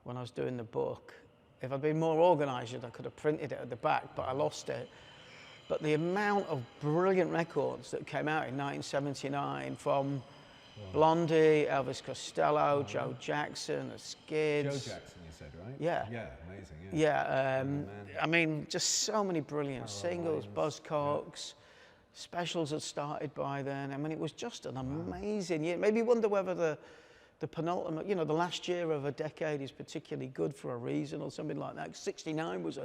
Speaker 2: when I was doing the book. If I'd been more organised, I could have printed it at the back, but I lost it. But the amount of brilliant records that came out in 1979 from Blondie, Elvis Costello, Joe Jackson, the Skids.
Speaker 1: Joe Jackson, you said, right?
Speaker 2: Yeah.
Speaker 1: Yeah, amazing,
Speaker 2: I mean, just so many brilliant singles, Buzzcocks, specials had started by then. I mean, it was just an amazing year. Maybe you wonder whether the penultimate, you know, the last year of a decade is particularly good for a reason or something like that. 69 was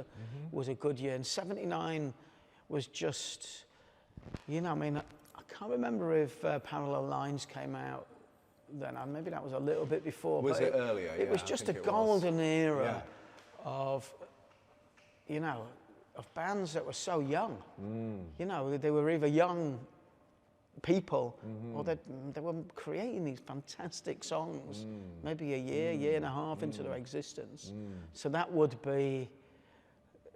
Speaker 2: a good year, and 79 was just, you know, I mean, I can't remember if Parallel Lines came out then. Maybe that was a little bit before.
Speaker 1: Was it earlier?
Speaker 2: It was just a golden era of, you know, of bands that were so young. You know, they were either young people or they were creating these fantastic songs, maybe a year and a half into their existence. So that would be,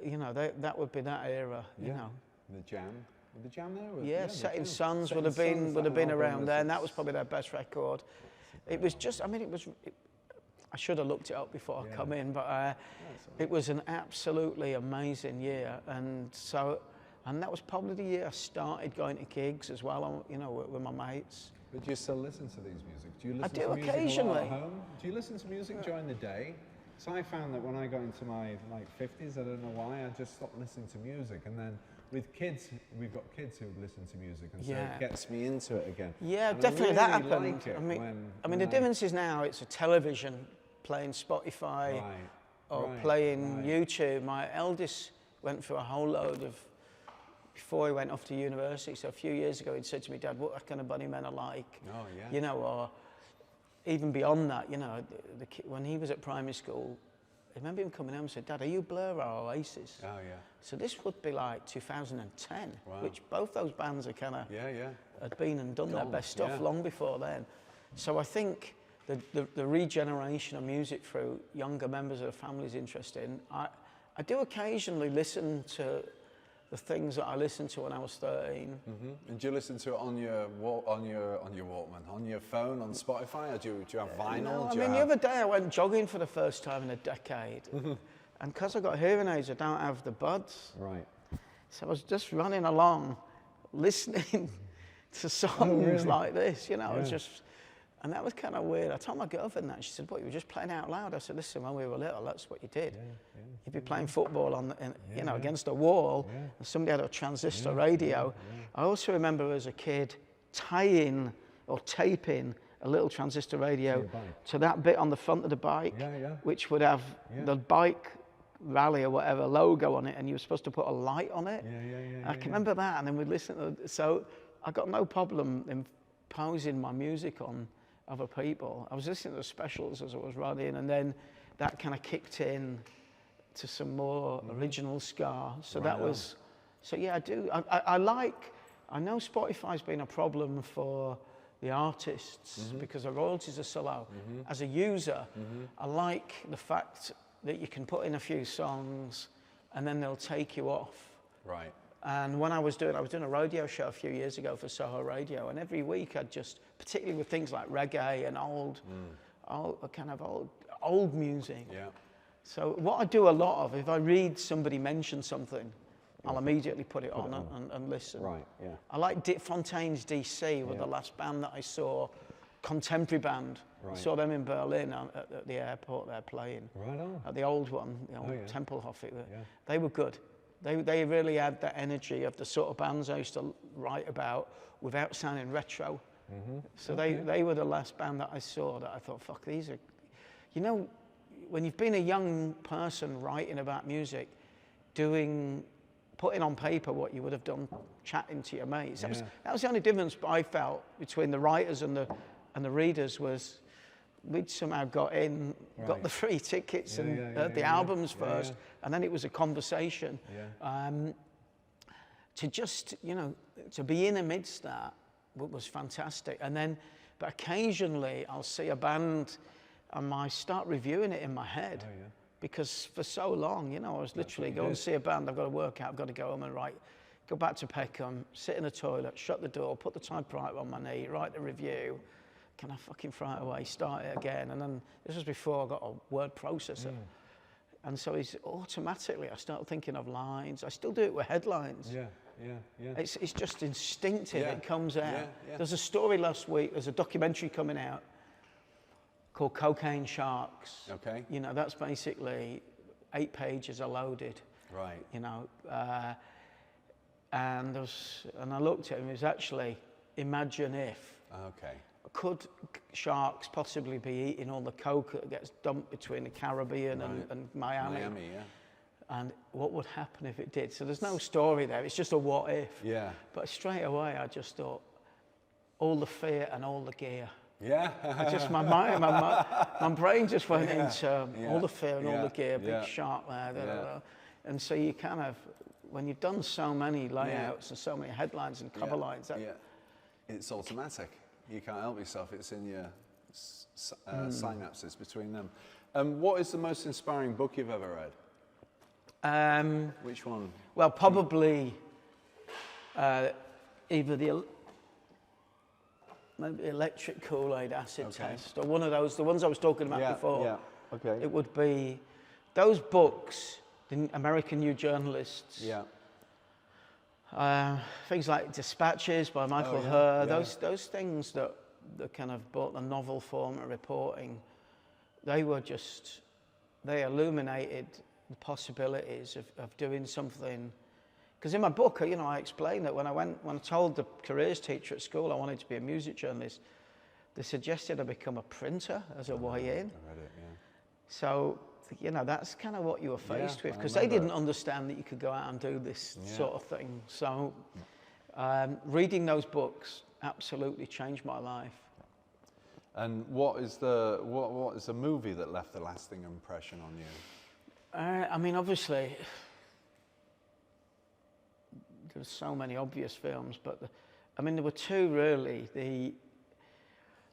Speaker 2: you know, that would be that era, you know.
Speaker 1: The Jam. Were the Jam there?
Speaker 2: Yeah, Setting Suns would have been around there, and that was probably their best record. It was just, I mean, I should have looked it up before I come in, but it was an absolutely amazing year. And that was probably the year I started going to gigs as well, you know, with my mates.
Speaker 1: But do you still listen to these music? Do you
Speaker 2: I
Speaker 1: listen
Speaker 2: do
Speaker 1: to music
Speaker 2: occasionally.
Speaker 1: a lot at home? Do you listen to music during the day? So I found that when I got into my 50s, I don't know why, I just stopped listening to music. And then with kids, we've got kids who listen to music, and so it gets me into it again.
Speaker 2: Yeah,
Speaker 1: and
Speaker 2: definitely that
Speaker 1: I really
Speaker 2: happened.
Speaker 1: like it
Speaker 2: I mean, the difference is now it's a television playing Spotify or playing YouTube. My eldest went through a whole load of, before he went off to university, so a few years ago, he'd said to me, Dad, what kind of Bunny Men are like?
Speaker 1: Oh, yeah.
Speaker 2: You know, or even beyond that, you know, when he was at primary school, I remember him coming home and said, Dad, are you Blur or Oasis?
Speaker 1: Oh, yeah.
Speaker 2: So this would be like 2010, which both those bands are kind of had been and done their best stuff long before then. So I think the regeneration of music through younger members of the family is interesting. I do occasionally listen to the things that I listened to when I was 13.
Speaker 1: Mm-hmm. And do you listen to it on your Walkman, on your phone, on Spotify, or do you have vinyl?
Speaker 2: No, I mean, the other day I went jogging for the first time in a decade. And because I've got hearing aids, I don't have the buds.
Speaker 1: Right.
Speaker 2: So I was just running along, listening to songs like this, you know, and that was kind of weird. I told my girlfriend that, she said, what, you were just playing out loud? I said, listen, when we were little, that's what you did. You'd be playing football you know, against a wall, and somebody had a transistor radio. I also remember as a kid tying or taping a little transistor radio to that bit on the front of the bike, which would have the bike rally or whatever logo on it, and you were supposed to put a light on it. I can remember that, and then we'd listen to it. So I got no problem imposing my music on other people. I was listening to the specials as I was running, and then that kind of kicked in to some more original ska. So that was, so yeah, I do. I know Spotify's been a problem for the artists because the royalties are so low. As a user, I like the fact that you can put in a few songs and then they'll take you off.
Speaker 1: Right.
Speaker 2: And when I was doing a radio show a few years ago for Soho Radio, and every week I'd just, particularly with things like reggae and old music. Yeah. So what I do a lot of, if I read somebody mention something, I'll immediately put it on and listen.
Speaker 1: Right, yeah.
Speaker 2: I like Fontaine's DC were the last band that I saw, contemporary band. I saw them in Berlin at the airport they're playing. Right on. At the old one, the old Tempelhof. They were good. They really had that energy of the sort of bands I used to write about without sounding retro. So they were the last band that I saw that I thought, fuck, these are... You know, when you've been a young person writing about music, putting on paper what you would have done chatting to your mates, that was the only difference I felt between the writers and the readers was we'd somehow got the free tickets and heard the albums first, and then it was a conversation. To just, you know, to be in amidst that was fantastic. And then, but occasionally I'll see a band and I start reviewing it in my head. Because for so long, you know, I was literally go and see a band, I've got to work out, I've got to go home and go back to Peckham, sit in the toilet, shut the door, put the typewriter on my knee, write the review. Can I fucking throw it away, start it again? And then this was before I got a word processor. And so it's automatically, I start thinking of lines. I still do it with headlines. It's just instinctive, it comes out. There's a story last week, there's a documentary coming out called Cocaine Sharks. Okay. You know, that's basically 8 pages are loaded. Right. You know, and I looked at him, it was actually, imagine if. Okay. Could sharks possibly be eating all the coke that gets dumped between the Caribbean and Miami? And what would happen if it did? So there's no story there, it's just a what if. Yeah. But straight away I just thought, all the fear and all the gear. My brain just went into all the fear and all the gear, big shark there. And so you kind of, when you've done so many layouts and so many headlines and cover lines,
Speaker 1: it's automatic. You can't help yourself. It's in your synapses between them. What is the most inspiring book you've ever read? Which one?
Speaker 2: Well, probably either maybe Electric Kool-Aid, Acid
Speaker 1: Okay.
Speaker 2: Test, or one of those, the ones I was talking about before.
Speaker 1: Yeah, okay.
Speaker 2: It would be those books, the American New Journalists.
Speaker 1: Yeah.
Speaker 2: Things like Dispatches by Michael
Speaker 1: yeah,
Speaker 2: Herr,
Speaker 1: yeah.
Speaker 2: those things that kind of brought the novel form of reporting, they illuminated the possibilities of doing something. Because in my book, you know, I explained that when I told the careers teacher at school I wanted to be a music journalist, they suggested I become a printer as a way in.
Speaker 1: I read it, yeah.
Speaker 2: So, you know, that's kind of what you were faced with,
Speaker 1: I
Speaker 2: because they
Speaker 1: remember
Speaker 2: didn't understand that you could go out and do this sort of thing. So, reading those books absolutely changed my life.
Speaker 1: And what is the movie that left a lasting impression on you?
Speaker 2: I mean, obviously, there's so many obvious films, but there were two really.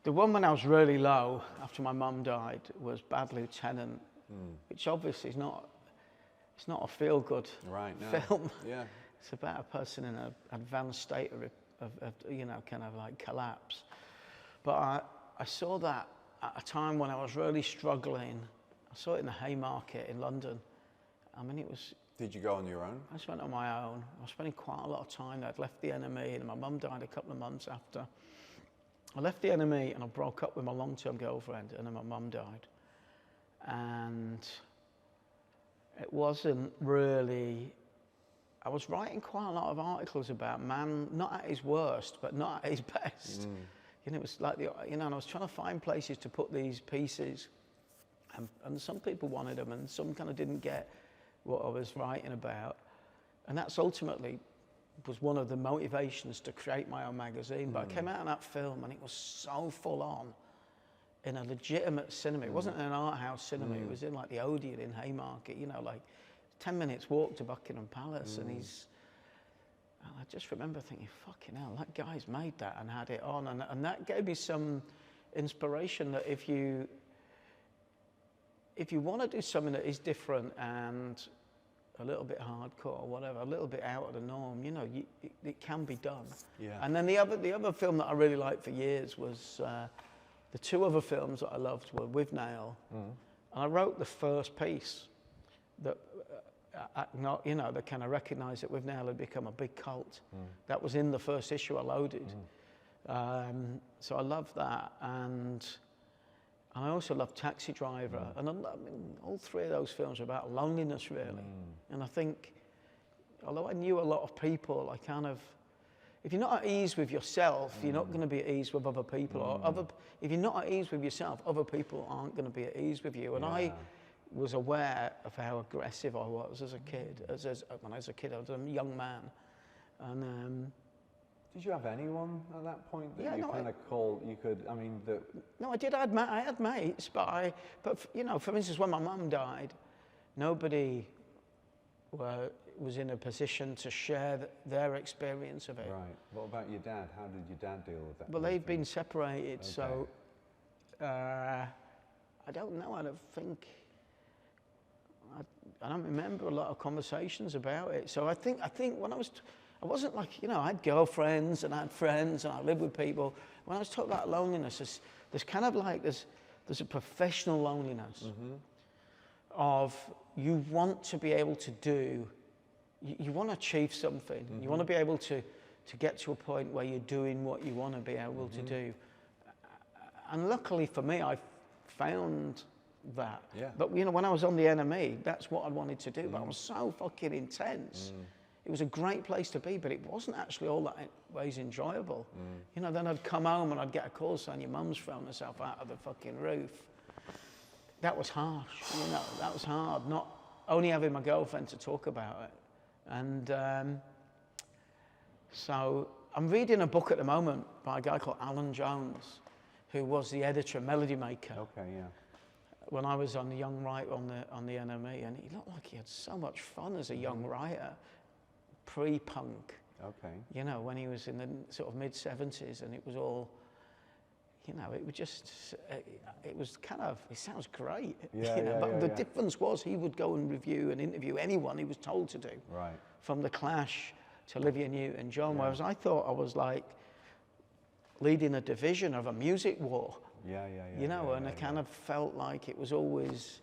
Speaker 2: The one when I was really low after my mum died was Bad Lieutenant, which obviously is not a feel-good film.
Speaker 1: Yeah.
Speaker 2: It's about a person in an advanced state of you know, kind of like collapse. But I saw that at a time when I was really struggling. I saw it in the Haymarket in London. I mean, it was...
Speaker 1: Did you go on your own?
Speaker 2: I just went on my own. I was spending quite a lot of time there. I'd left the NME and my mum died a couple of months after. I left the NME and I broke up with my long-term girlfriend, and then my mum died. And it wasn't really... I was writing quite a lot of articles about man, not at his worst, but not at his best. You know, it was like, and I was trying to find places to put these pieces. And some people wanted them, and some kind of didn't get what I was writing about. And that's ultimately was one of the motivations to create my own magazine. But I came out of that film and it was so full on in a legitimate cinema. It wasn't an art house cinema. It was in like the Odeon in Haymarket, you know, like 10 minutes walk to Buckingham Palace. And I just remember thinking, fucking hell, that guy's made that and had it on. And that gave me some inspiration that if you want to do something that is different and a little bit hardcore or whatever, a little bit out of the norm, you know, it can be done. Yeah. And then the other film that I really liked for years was, the two other films that I loved were With Nail. And I wrote the first piece that, you know, that kind of recognised that With Nail had become a big cult. That was in the first issue I loaded. So I loved that. And I also love Taxi Driver, and I mean, all three of those films are about loneliness, really. And I think, although I knew a lot of people, I kind of, if you're not at ease with yourself, you're not going to be at ease with other people. Or if you're not at ease with yourself, other people aren't going to be at ease with you. And I was aware of how aggressive I was as a kid. When I was a kid, I was a young man, and.
Speaker 1: Did you have anyone at that point that you kind of called, you could, I mean...
Speaker 2: No, I did. I had mates, but you know, for instance, when my mum died, nobody was in a position to share their experience of it.
Speaker 1: Right. What about your dad? How did your dad deal with that?
Speaker 2: Well, they've been separated, so I don't know. I don't think... I don't remember a lot of conversations about it. So I think when I wasn't like, you know, I had girlfriends and I had friends and I lived with people. When I was talking about loneliness, there's kind of like, there's a professional loneliness of you want to be able to do, you want to achieve something. You want to be able to get to a point where you're doing what you want to be able to do. And luckily for me, I found that. Yeah. But, you know, when I was on the NME, that's what I wanted to do. But I was so fucking intense. It was a great place to be, but it wasn't actually all that ways enjoyable. You know, then I'd come home and I'd get a call saying your mum's thrown herself out of the fucking roof. That was harsh, you know, that was hard. Not only having my girlfriend to talk about it. And so I'm reading a book at the moment by a guy called Alan Jones, who was the editor of Melody Maker. Okay, yeah. When I was on the Young Writer on the NME, and he looked like he had so much fun as a young writer. Pre-punk, you know, when he was in the sort of mid-70s, and it was all, you know, it was just, it was kind of, it sounds great, but the difference was he would go and review and interview anyone he was told to do, from The Clash to Olivia Newton-John, whereas I thought I was like, leading a division of a music war.
Speaker 1: Yeah, yeah, yeah.
Speaker 2: You know,
Speaker 1: yeah,
Speaker 2: and
Speaker 1: yeah,
Speaker 2: I kind of felt like it was always,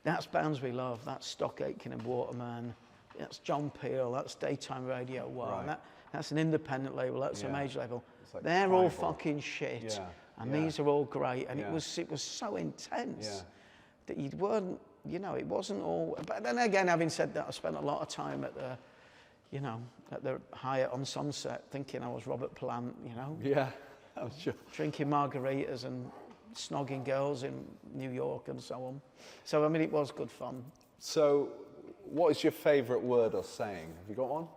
Speaker 2: that's bands we love, that's Stock Aitken and Waterman, that's John Peel, that's Daytime Radio 1,
Speaker 1: Right.
Speaker 2: that's an independent label, that's a
Speaker 1: Yeah.
Speaker 2: major label.
Speaker 1: Like
Speaker 2: They're all
Speaker 1: tribal.
Speaker 2: fucking shit,
Speaker 1: Yeah,
Speaker 2: and
Speaker 1: yeah.
Speaker 2: these are all great, and
Speaker 1: Yeah.
Speaker 2: it was so intense
Speaker 1: Yeah.
Speaker 2: that you weren't, you know, it wasn't all. But then again, having said that, I spent a lot of time at the, you know, at the Hyatt on Sunset, thinking I was Robert Plant, you know.
Speaker 1: Yeah, I'm sure.
Speaker 2: Drinking margaritas and snogging girls in New York and so on. So, I mean, it was good fun.
Speaker 1: So, what is your favourite word or saying? Have you got one?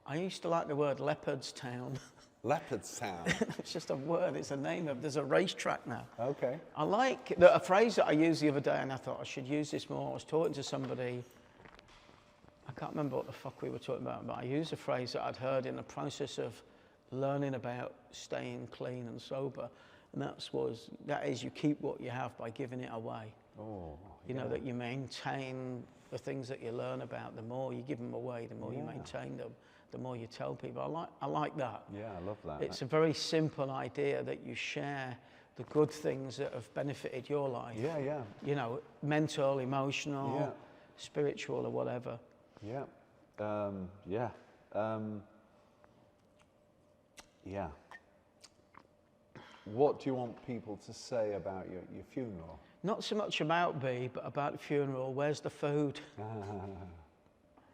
Speaker 2: I used to like the word Leopardstown.
Speaker 1: Leopardstown.
Speaker 2: It's just a word, it's a name of, there's a racetrack now.
Speaker 1: Okay.
Speaker 2: I like a phrase that I used the other day, and I thought I should use this more. I was talking to somebody, I can't remember what the fuck we were talking about, but I used a phrase that I'd heard in the process of learning about staying clean and sober, and that is you keep what you have by giving it away.
Speaker 1: Oh,
Speaker 2: You know, that you maintain the things that you learn about. The more you give them away, the more you maintain them, the more you tell people. I like that.
Speaker 1: Yeah, I love that.
Speaker 2: It's a very simple idea that you share the good things that have benefited your life.
Speaker 1: Yeah, yeah.
Speaker 2: You know, mental, emotional, spiritual, or whatever.
Speaker 1: Yeah. Yeah. Yeah. What do you want people to say about your funeral?
Speaker 2: Not so much about me, but about the funeral. Where's the food?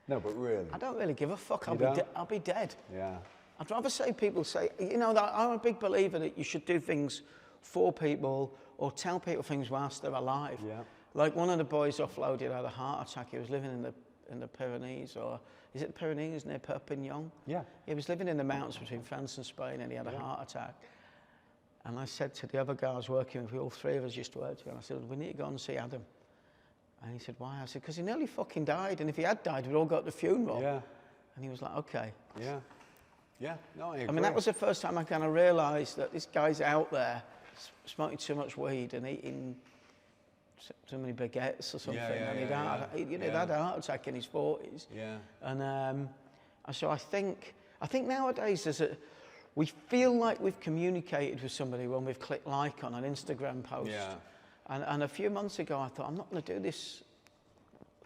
Speaker 1: No, but really.
Speaker 2: I don't really give a fuck. I'll be dead.
Speaker 1: Yeah.
Speaker 2: I'd rather people say, you know, that I'm a big believer that you should do things for people or tell people things whilst they're alive.
Speaker 1: Yeah.
Speaker 2: Like one of the boys offloaded had a heart attack. He was living in the Pyrenees, or is it the Pyrenees near Perpignan?
Speaker 1: Yeah.
Speaker 2: He was living in the mountains between France and Spain, and he had a heart attack. And I said to the other guy I was working with, all three of us used to work together, I said, we need to go and see Adam. And he said, why? I said, because he nearly fucking died, and if he had died, we'd all go to the funeral.
Speaker 1: Yeah.
Speaker 2: And he was like, okay.
Speaker 1: Yeah. Yeah. No, I agree.
Speaker 2: I mean, that was the first time I kind of realised that this guy's out there smoking too much weed and eating too many baguettes or something. And he'd had a heart attack in his 40s.
Speaker 1: Yeah.
Speaker 2: And so I think nowadays we feel like we've communicated with somebody when we've clicked like on an Instagram post.
Speaker 1: Yeah.
Speaker 2: And a few months ago, I thought, I'm not going to do this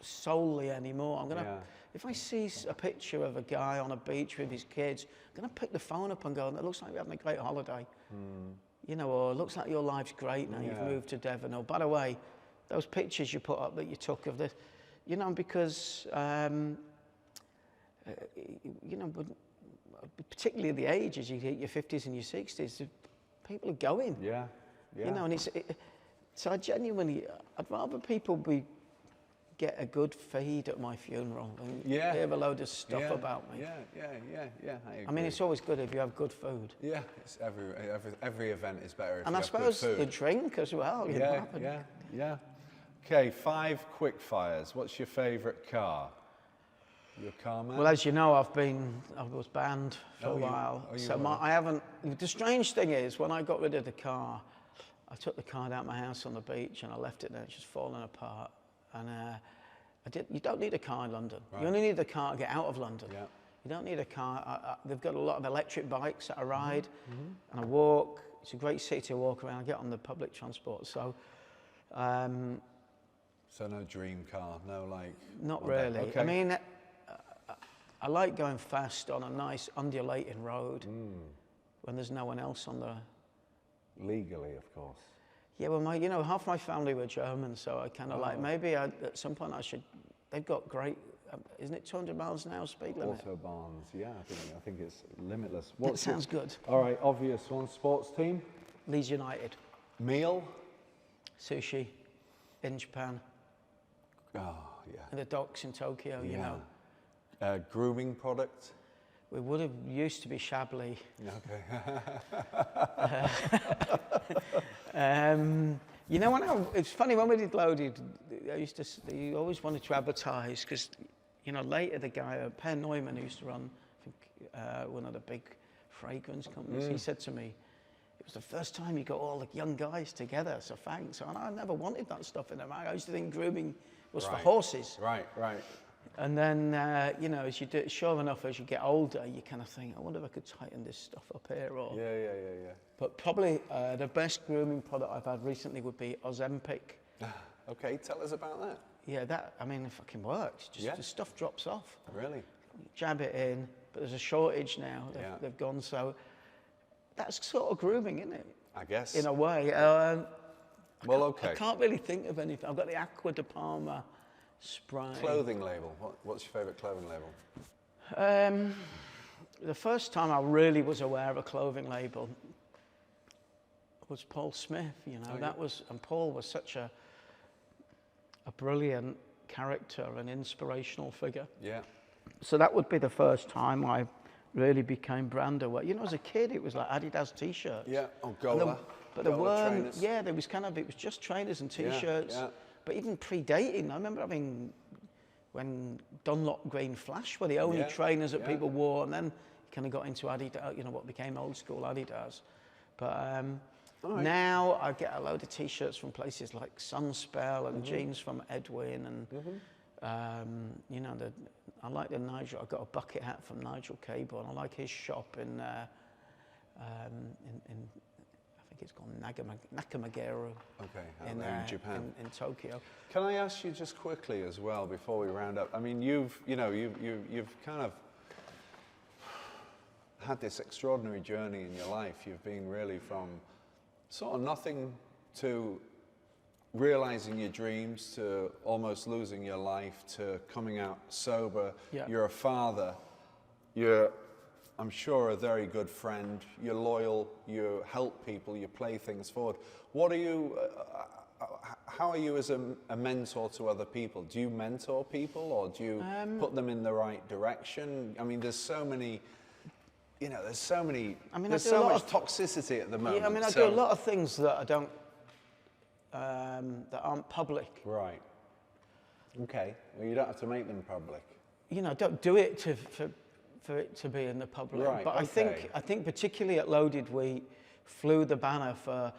Speaker 2: solely anymore. I'm going to, if I see a picture of a guy on a beach with his kids, I'm going to pick the phone up and go, it looks like we're having a great holiday. You know, or it looks like your life's great now, you've moved to Devon. Or, by the way, those pictures you put up that you took of this, you know, because, you know, particularly at the ages, you hit your 50s and your 60s, people are going.
Speaker 1: Yeah. Yeah.
Speaker 2: You know, and so I genuinely, I'd rather people get a good feed at my funeral than hear a load of stuff about me.
Speaker 1: Yeah. I agree.
Speaker 2: I mean, it's always good if you have good food.
Speaker 1: Yeah, it's every event is better if
Speaker 2: And
Speaker 1: you
Speaker 2: I
Speaker 1: have good
Speaker 2: suppose
Speaker 1: food.
Speaker 2: the drink as well. You know,
Speaker 1: Yeah. Okay, 5 quick fires. What's your favourite car? Your car man?
Speaker 2: Well, as you know, I was banned for a while. I haven't. The strange thing is, when I got rid of the car, I took the car out of my house on the beach and I left it there, it's just falling apart. And you don't need a car in London. Right. You only need a car to get out of London. Yeah. You don't need a car. They've got a lot of electric bikes that I ride and I walk. It's a great city to walk around. I get on the public transport. So
Speaker 1: no dream car, no like...
Speaker 2: Not really. Okay. I mean, I like going fast on a nice undulating road when there's no one else on the...
Speaker 1: Legally, of course.
Speaker 2: Yeah, well, half my family were German, so I kind of like, maybe at some point I should... They've got great... isn't it 200 miles an hour speed limit?
Speaker 1: Autobahns, yeah, I think it's limitless.
Speaker 2: That sounds good.
Speaker 1: All right, obvious one. Sports team?
Speaker 2: Leeds United.
Speaker 1: Meal?
Speaker 2: Sushi in Japan.
Speaker 1: Oh, yeah.
Speaker 2: In the docks in Tokyo, you know.
Speaker 1: Grooming product?
Speaker 2: We would have used to be Chablis.
Speaker 1: Okay.
Speaker 2: You know, it's funny, when we did Loaded, you always wanted to advertise, because, you know, later the guy, Per Neumann, who used to run, I think, one of the big fragrance companies, he said to me, it was the first time you got all the young guys together, so thanks. And I never wanted that stuff in the mag. I used to think grooming was for horses.
Speaker 1: Right.
Speaker 2: And then, you know, as you do, sure enough, as you get older, you kind of think, I wonder if I could tighten this stuff up here. Or,
Speaker 1: Yeah.
Speaker 2: But probably the best grooming product I've had recently would be Ozempic.
Speaker 1: Okay, tell us about that.
Speaker 2: Yeah, that, I mean, it fucking works. Just the stuff drops off.
Speaker 1: Really?
Speaker 2: You jab it in, but there's a shortage now. They've gone, so that's sort of grooming, isn't it?
Speaker 1: I guess.
Speaker 2: In a way.
Speaker 1: Well, okay.
Speaker 2: I can't really think of anything. I've got the Aqua de Palma spray.
Speaker 1: Clothing label. What's your favourite clothing label?
Speaker 2: The first time I really was aware of a clothing label was Paul Smith, you know. That was, and Paul was such a brilliant character, an inspirational figure.
Speaker 1: Yeah.
Speaker 2: So that would be the first time I really became brand aware. You know, as a kid, it was like Adidas t-shirts.
Speaker 1: Yeah. Oh, Gola.
Speaker 2: But there weren't,
Speaker 1: trainers.
Speaker 2: yeah, there was kind of, it was just trainers and t-shirts.
Speaker 1: Yeah.
Speaker 2: But even predating, I remember having, when Dunlop Green Flash were the only trainers that people wore, and then kind of got into Adidas, you know, what became old school Adidas. But now I get a load of t-shirts from places like Sunspell and jeans from Edwin, and you know, I like the Nigel. I got a bucket hat from Nigel Cable, and I like his shop in I think it's called Nakamagaru.
Speaker 1: Okay,
Speaker 2: in
Speaker 1: Japan.
Speaker 2: In Tokyo.
Speaker 1: Can I ask you just quickly as well before we round up? I mean, you've kind of had this extraordinary journey in your life. You've been really from sort of nothing to realizing your dreams, to almost losing your life, to coming out sober.
Speaker 2: Yeah.
Speaker 1: You're a father. You're, I'm sure, a very good friend. You're loyal. You help people. You play things forward. What are you? How are you as a mentor to other people? Do you mentor people, or do you put them in the right direction? I mean, there's so many. You know, there's so many.
Speaker 2: I mean,
Speaker 1: there's so much toxicity at the moment.
Speaker 2: Yeah, I mean, I do a lot of things that I don't. That aren't public.
Speaker 1: Right. Okay. Well, you don't have to make them public.
Speaker 2: You know, don't do it for it to be in the public.
Speaker 1: Right,
Speaker 2: but
Speaker 1: okay.
Speaker 2: I think particularly at Loaded, we flew the banner for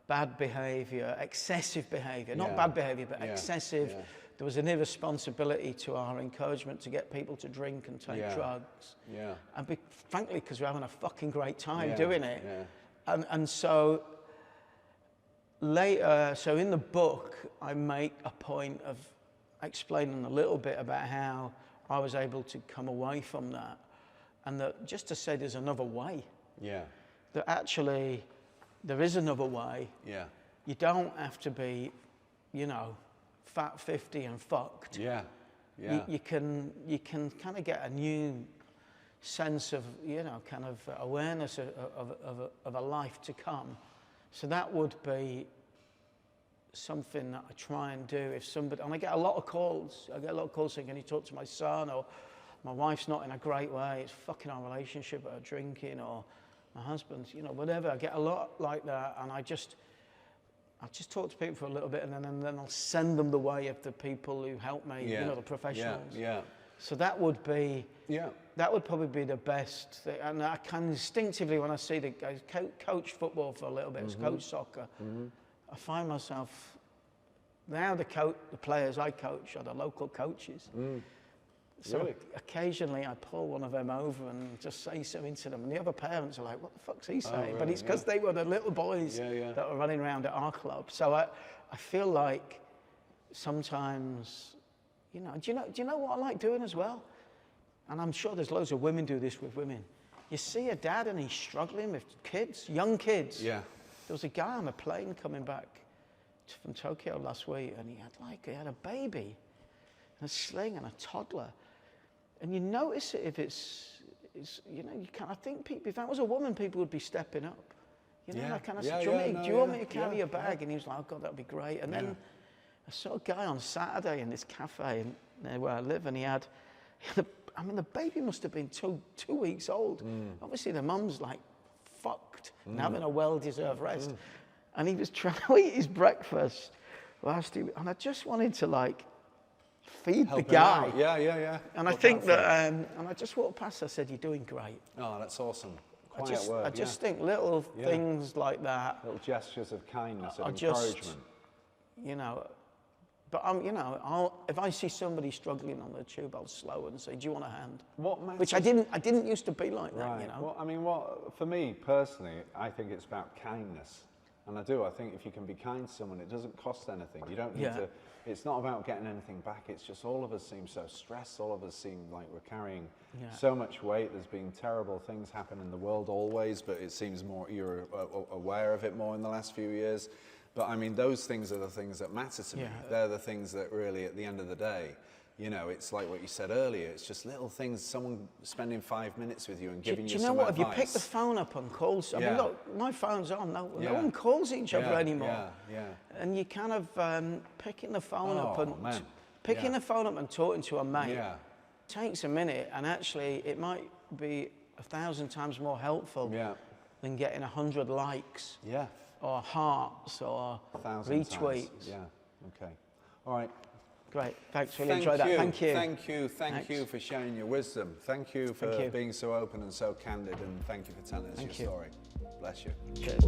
Speaker 2: bad behaviour, excessive behaviour, not bad behaviour, but excessive. Yeah. There was an irresponsibility to our encouragement to get people to drink and take drugs. Yeah. And frankly, because we're having a fucking great time doing it. Yeah. And so later, so in the book, I make a point of explaining a little bit about how I was able to come away from that, and that just to say there's another way. Yeah. That actually there is another way. Yeah. You don't have to be, you know, fat 50 and fucked. Yeah. Yeah. You can kind of get a new sense of, you know, kind of awareness of a life to come. So that would be something that I try and do if somebody, and I get a lot of calls. I get a lot of calls saying, can you talk to my son? Or my wife's not in a great way, it's fucking our relationship, or drinking, or my husband's, you know, whatever. I get a lot like that, and I just talk to people for a little bit, and then I'll send them the way of the people who help me, you know, the professionals. Yeah. So that would be, that would probably be the best thing. And I can instinctively, when I see the guys coach football for a little bit, coach soccer, I find myself, now the players I coach are the local coaches. So really? Occasionally I pull one of them over and just say something to them, and the other parents are like, what the fuck's he saying? Right, but it's because they were the little boys that were running around at our club. So I feel like sometimes, you know, do you know what I like doing as well? And I'm sure there's loads of women do this with women. You see a dad and he's struggling with kids, young kids. Yeah. There was a guy on a plane coming back from Tokyo last week, and he had a baby, and a sling, and a toddler. And you notice it if it's you know, you kind of think people, if that was a woman, people would be stepping up. You know, I kind of said, do you want me to carry your bag? And he was like, oh God, that'd be great. And then I saw a guy on Saturday in this cafe near where I live, and he had I mean, the baby must have been two weeks old. Obviously, the mum's like fucked and having a well-deserved rest. And he was trying to eat his breakfast and I just wanted to like feed the guy. Yeah. And I think that, and I just walked past, I said, you're doing great.
Speaker 1: Oh, that's awesome.
Speaker 2: I just think little things like that.
Speaker 1: Little gestures of kindness, of encouragement.
Speaker 2: You know, But you know, if I see somebody struggling on the tube, I'll slow and say, "Do you want a hand?"
Speaker 1: What matters?
Speaker 2: Which I didn't used to be like that,
Speaker 1: Right.
Speaker 2: you know.
Speaker 1: Well, I mean, for me personally, I think it's about kindness. And I do. I think if you can be kind to someone, it doesn't cost anything. You don't need to. It's not about getting anything back. It's just all of us seem so stressed. All of us seem like we're carrying so much weight. There's been terrible things happen in the world always, but it seems more you're aware of it more in the last few years. But I mean, those things are the things that matter to me. They're the things that really, at the end of the day, you know, it's like what you said earlier. It's just little things. Someone spending 5 minutes with you and giving you some advice.
Speaker 2: Do you know what? If you pick the phone up and call, I mean, look, my phone's on. No one calls each other anymore. And you kind of picking the phone up and picking the phone up and talking to a mate takes a minute, and actually, it might be 1,000 times more helpful than getting 100 likes or hearts or retweets.
Speaker 1: Okay. All right.
Speaker 2: Great, thanks, really enjoyed that. Thank you.
Speaker 1: Thank you for sharing your wisdom. Thank you for being so open and so candid, and thank you for telling us your story. Bless you.
Speaker 2: Cheers.